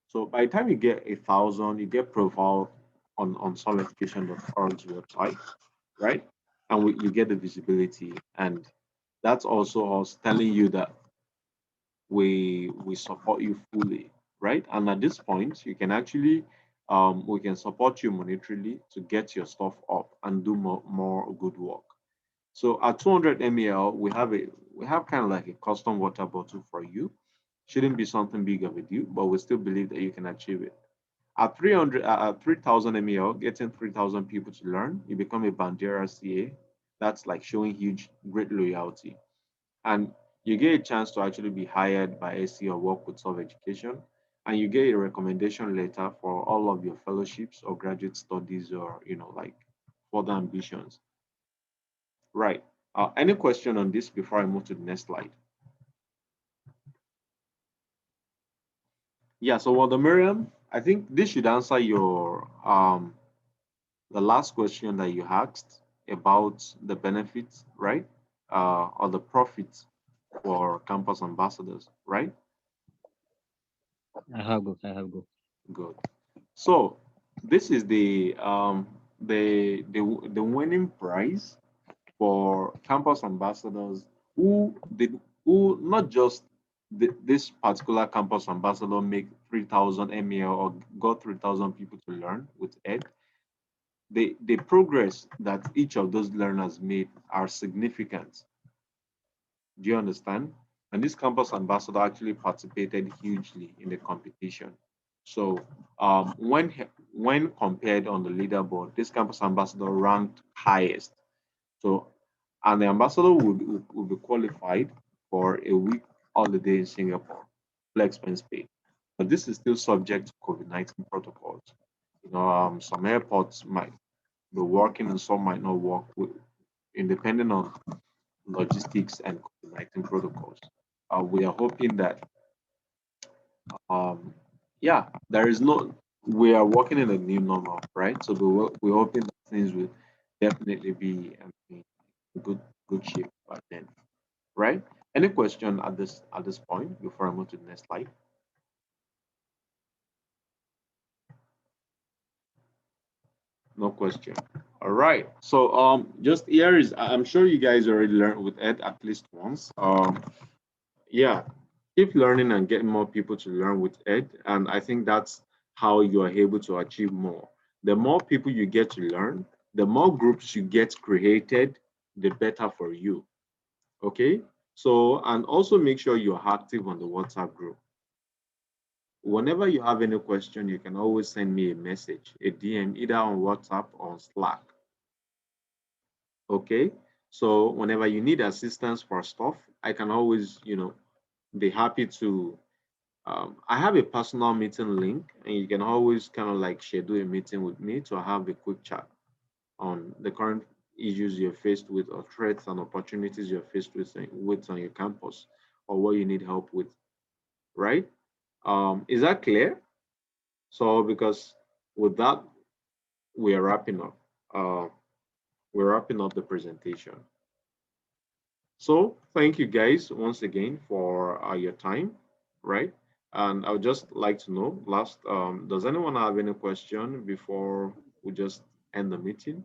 S1: So by the time you get 1,000, you get profile on solveeducation.org's website, right? And you get the visibility, and that's also us telling you that we support you fully, right? And at this point, you can actually we can support you monetarily to get your stuff up and do more good work. So at 200 ml, we have kind of like a custom water bottle for you. Shouldn't be something big of a deal, but we still believe that you can achieve it. At 3,000 ml, getting 3,000 people to learn, you become a Bandera CA. That's like showing great loyalty. And you get a chance to actually be hired by SC or work with Solve Education. And you get a recommendation letter for all of your fellowships or graduate studies or, like further ambitions. Right. Any question on this before I move to the next slide? Yeah, so Walter Miriam, I think this should answer your the last question that you asked about the benefits, right? Or the profits for campus ambassadors, right?
S7: I have go. I have go.
S1: Good. So this is the winning prize for campus ambassadors who not just this particular campus ambassador make 3,000 ml or got 3,000 people to learn with Ed. The progress that each of those learners made are significant. Do you understand? And this campus ambassador actually participated hugely in the competition. So when compared on the leaderboard, this campus ambassador ranked highest. So, and the ambassador would be qualified for a week holiday in Singapore, full expense paid. But this is still subject to COVID-19 protocols. Some airports might be working and some might not work, independent on logistics and COVID-19 protocols. We are hoping that, yeah, we are working in a new normal, right? So we're hoping that things will definitely be in good shape by then, right? Any question at this point before I move to the next slide? No question. All right. So just here is, I'm sure you guys already learned with Ed at least once. Yeah, keep learning and getting more people to learn with Ed, and I think that's how you are able to achieve more. The more people you get to learn, the more groups you get created, the better for you. Okay. So, and also make sure you're active on the WhatsApp group. Whenever you have any question, you can always send me a message, a DM, either on WhatsApp or on Slack. Okay. So whenever you need assistance for stuff, I can always, be happy to. I have a personal meeting link, and you can always kind of like schedule a meeting with me to have a quick chat on the current issues you're faced with, or threats and opportunities you're faced with on your campus, or what you need help with, right? Is that clear? So because with that, we are wrapping up. We're wrapping up the presentation. So thank you guys once again for your time, right? And I would just like to know last, does anyone have any question before we just end the meeting?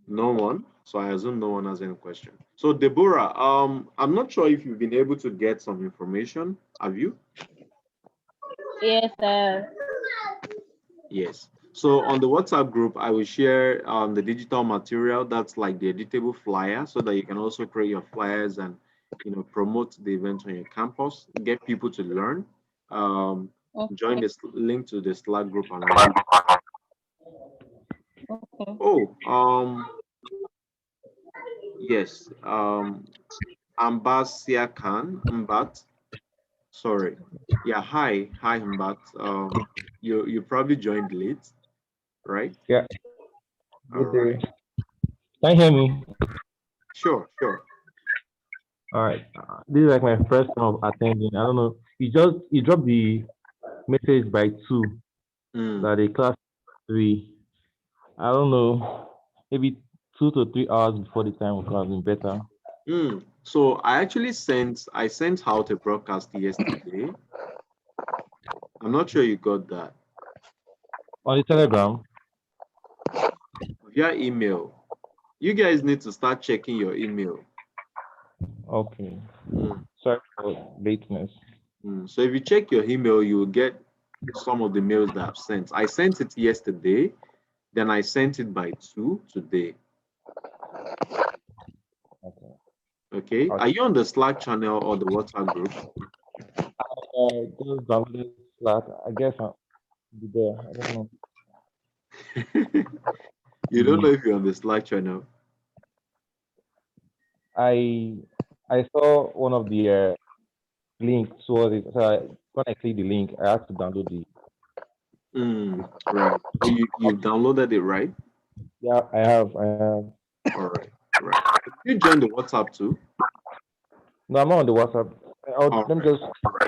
S1: No one. So I assume no one has any question. So Deborah, I'm not sure if you've been able to get some information. Have you?
S2: Yes, sir.
S1: Yes. So on the WhatsApp group, I will share the digital material that's like the editable flyer, so that you can also create your flyers and promote the event on your campus, get people to learn. Join this link to the Slack group and yes, Ambasia Khan, Mbat. Sorry. Yeah, hi, Humbat. You probably joined late, right?
S8: Yeah,
S1: All
S8: good
S1: right.
S8: day. Can you hear me?
S1: Sure, sure.
S8: All right. This is like my first time of attending. I don't know. You dropped the message by two
S1: Mm,
S8: that the class 3. I don't know. Maybe 2 to 3 hours before the time would have been better.
S1: So I sent out a broadcast yesterday. I'm not sure you got that
S8: On the Telegram.
S1: via email. You guys need to start checking your email.
S8: Okay.
S1: Mm,
S8: Sorry for lateness.
S1: So if you check your email, you will get some of the mails that I've sent. I sent it yesterday, then I sent it by 2 today.
S8: Okay.
S1: Okay. Are you on the Slack channel or the WhatsApp group?
S8: Just downloaded Slack. I guess I'll be there. I don't know.
S1: You don't know if you're on the Slack channel.
S8: I saw one of the links towards it. So when I click the link, I had to download the.
S1: Right. So you've downloaded it, right?
S8: Yeah, I have.
S1: All right. Right. You join the WhatsApp too?
S8: No, I'm not on the WhatsApp.
S1: All
S8: Let me
S1: right.
S8: just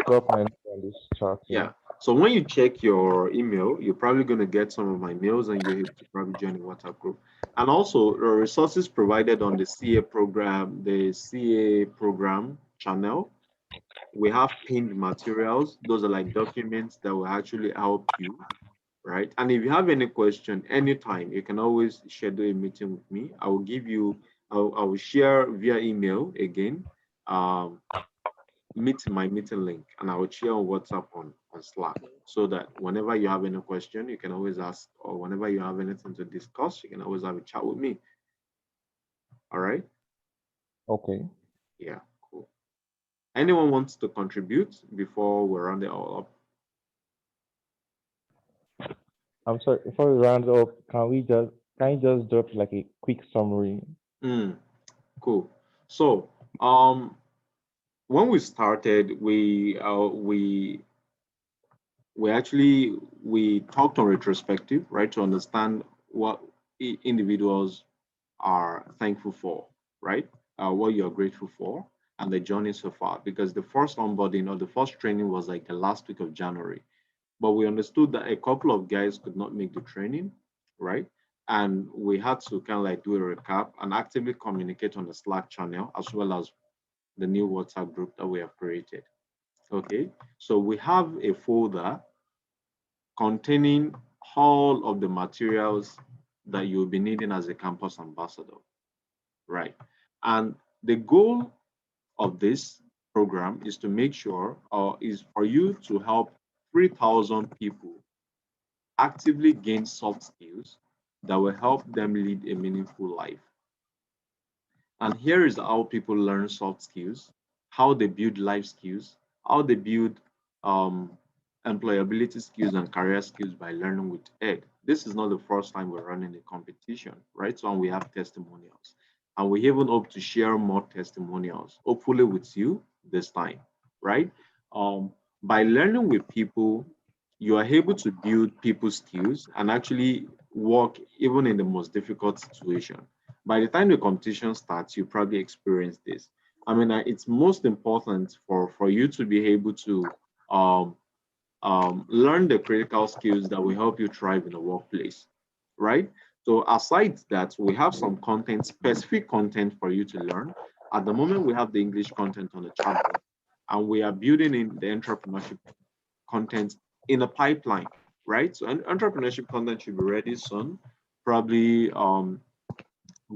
S8: drop my name on this chat.
S1: Yeah. So when you check your email, you're probably going to get some of my mails and you're able to probably join the WhatsApp group. And also the resources provided on the CA program channel. We have pinned materials. Those are like documents that will actually help you, right? And if you have any question anytime, you can always schedule a meeting with me. I will share via email again. My meeting link, and I will share on WhatsApp on Slack, so that whenever you have any question, you can always ask, or whenever you have anything to discuss, you can always have a chat with me. All right?
S8: Okay.
S1: Yeah, cool. Anyone wants to contribute before we round it all up?
S8: I'm sorry. Before we round up, can you just drop like a quick summary?
S1: Cool. So, when we started, we talked on retrospective, right, to understand what individuals are thankful for, right? What you're grateful for, and the journey so far. Because the first onboarding or the first training was like the last week of January, but we understood that a couple of guys could not make the training, right? And we had to kind of like do a recap and actively communicate on the Slack channel as well as the new WhatsApp group that we have created. Okay, so we have a folder containing all of the materials that you'll be needing as a campus ambassador, right? And the goal of this program is to make sure, or is for you to help 3,000 people actively gain soft skills that will help them lead a meaningful life. And here is how people learn soft skills, how they build life skills, how they build employability skills and career skills by learning with Ed. This is not the first time we're running a competition, right? So we have testimonials. And we even hope to share more testimonials, hopefully with you this time, right? By learning with people, you are able to build people skills and actually work even in the most difficult situation. By the time the competition starts, you probably experience this. I mean, it's most important for you to be able to um, learn the critical skills that will help you thrive in the workplace, right? So aside that, we have some content, specific content for you to learn. At the moment, we have the English content on the chatbot, and we are building in the entrepreneurship content in a pipeline, right? So entrepreneurship content should be ready soon, probably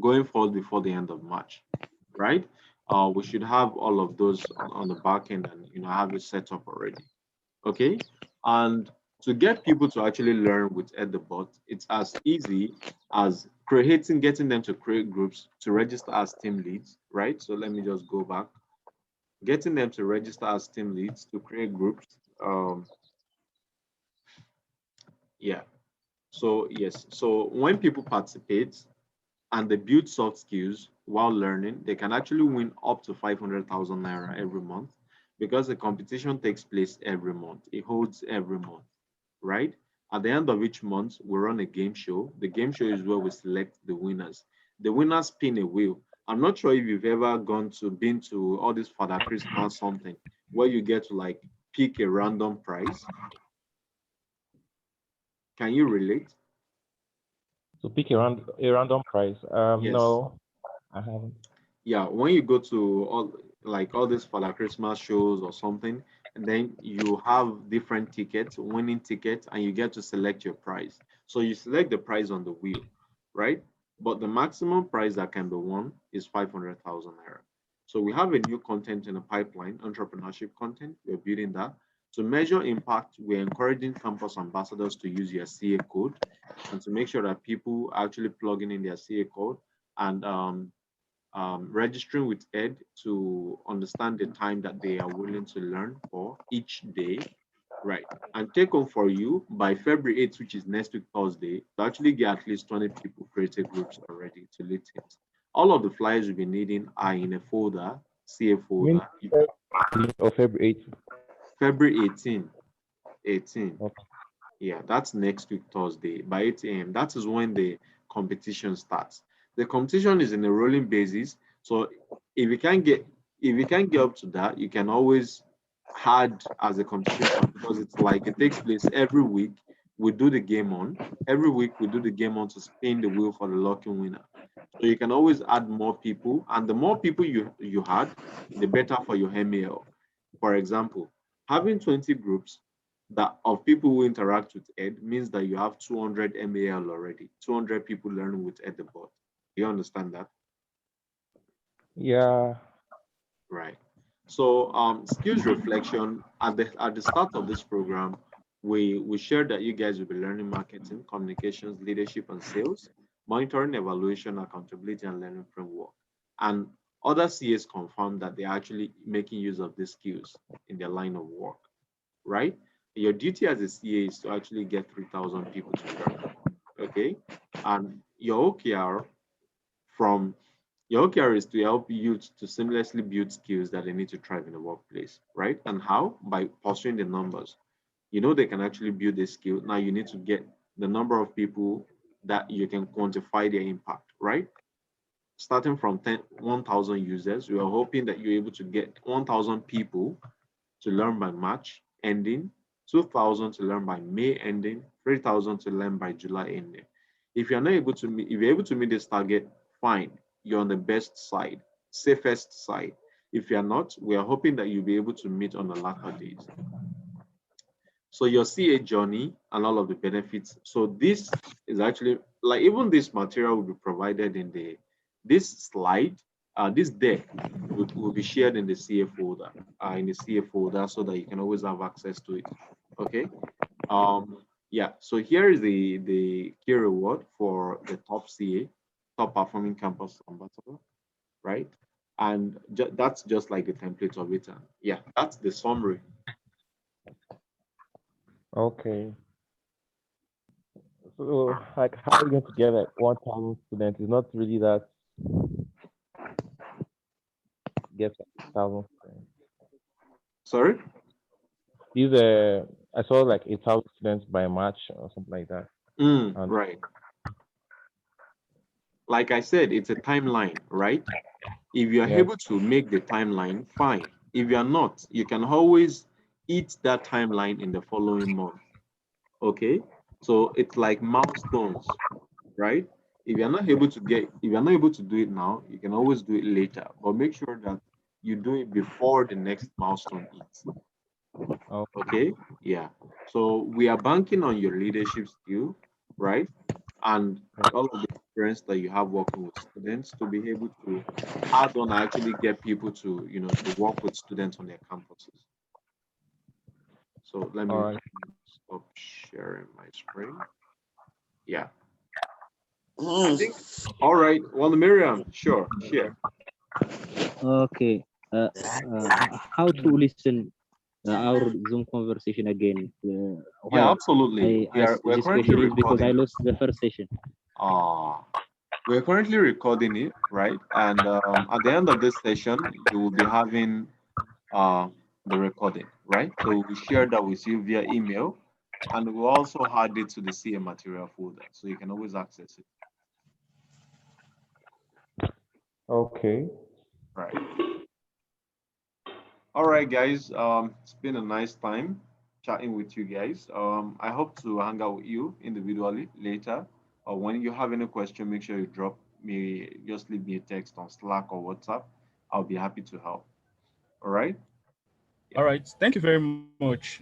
S1: going forward before the end of March, right? We should have all of those on the back end and have it set up already. Okay, and to get people to actually learn with EdTheBot, it's as easy as getting them to create groups to register as team leads, right? So let me just go back. Getting them to register as team leads to create groups. Yeah. So yes. So when people participate and they build soft skills while learning, they can actually win up to 500,000 naira every month because the competition takes place every month. It holds every month, right? At the end of each month, we run a game show. The game show is where we select the winners. The winners spin a wheel. I'm not sure if you've ever been to all this Father Christmas something where you get to like pick a random prize. Can you relate?
S8: So pick a random price.
S1: Yes.
S8: No, I haven't.
S1: Yeah, when you go to all these Father Christmas shows or something, and then you have different tickets, winning tickets, and you get to select your prize. So you select the prize on the wheel, right? But the maximum prize that can be won is 500,000 naira. So we have a new content in the pipeline, entrepreneurship content. We're building that. To measure impact, we're encouraging campus ambassadors to use your CA code and to make sure that people are actually plugging in their CA code and registering with Ed to understand the time that they are willing to learn for each day, right? And take home for you by February 8th, which is next week, Thursday, to actually get at least 20 people created groups already to lead teams. All of the flyers you'll be needing are in a folder, CA folder.
S8: Or February 8th.
S1: February 18.
S8: Okay.
S1: Yeah, that's next week, Thursday, by 8 a.m. That is when the competition starts. The competition is in a rolling basis. So if you can't get up to that, you can always add as a competition because it's like it takes place every week. We do the game on. Every week we do the game on to spin the wheel for the lucky winner. So you can always add more people, and the more people you add, the better for your MAL. For example, having 20 groups that of people who interact with Ed means that you have 200 MAL already, 200 people learning with Ed the bot. Do you understand that?
S8: Yeah.
S1: Right. So skills reflection at the start of this program, we shared that you guys will be learning marketing, communications, leadership, and sales, monitoring, evaluation, accountability, and learning framework. And other CAs confirmed that they're actually making use of these skills in their line of work, right? Your duty as a CA is to actually get 3,000 people to learn, okay? And your OKR is to help you to seamlessly build skills that they need to thrive in the workplace, right? And how? By pursuing the numbers. You know they can actually build a skill. Now you need to get the number of people that you can quantify their impact, right? Starting from 1,000 users, we are hoping that you're able to get 1,000 people to learn by March ending, 2,000 to learn by May ending, 3,000 to learn by July ending. If you're not able to meet, if you're able to meet this target, fine, you're on the best side, safest side. If you're not, we are hoping that you'll be able to meet on the latter days. So your CA journey and all of the benefits. So this is actually like even this material will be provided in this slide. This deck will be shared in the CA folder, so that you can always have access to it. Okay. Yeah. So here is the key reward for the top CA, top performing campus ambassador, right? And that's just like the template of it. And yeah, that's the summary.
S8: Okay. So, like, how are we going to get like 1,000 students? It's not really that get 1,000 students.
S1: Sorry?
S8: These I saw like 8,000 students by March or something like that.
S1: Right. Like I said, it's a timeline, right? If you're able to make the timeline, fine. If you're not, you can always eat that timeline in the following month. Okay? So it's like milestones, right? If you're not able to do it now, you can always do it later. But make sure that you do it before the next milestone hits. Okay? Yeah. So we are banking on your leadership skill, right? And all of the experience that you have working with students to be able to add on and actually get people to, to work with students on their campuses. So let me stop sharing my screen. Yeah. I think, all right. Well, Miriam, sure, share.
S7: Okay. How to listen our Zoom conversation again?
S1: Yeah, absolutely.
S7: We're currently recording because I lost the first session.
S1: We're currently recording it, right? And at the end of this session, you will be having the recording, right? So we share that with you via email, and we'll also add it to the CA material folder, so you can always access it.
S8: Okay.
S1: Right. All right, guys. It's been a nice time chatting with you guys. I hope to hang out with you individually later. Or when you have any question, make sure you drop me, just leave me a text on Slack or WhatsApp. I'll be happy to help. All right.
S3: All right. Thank you very much.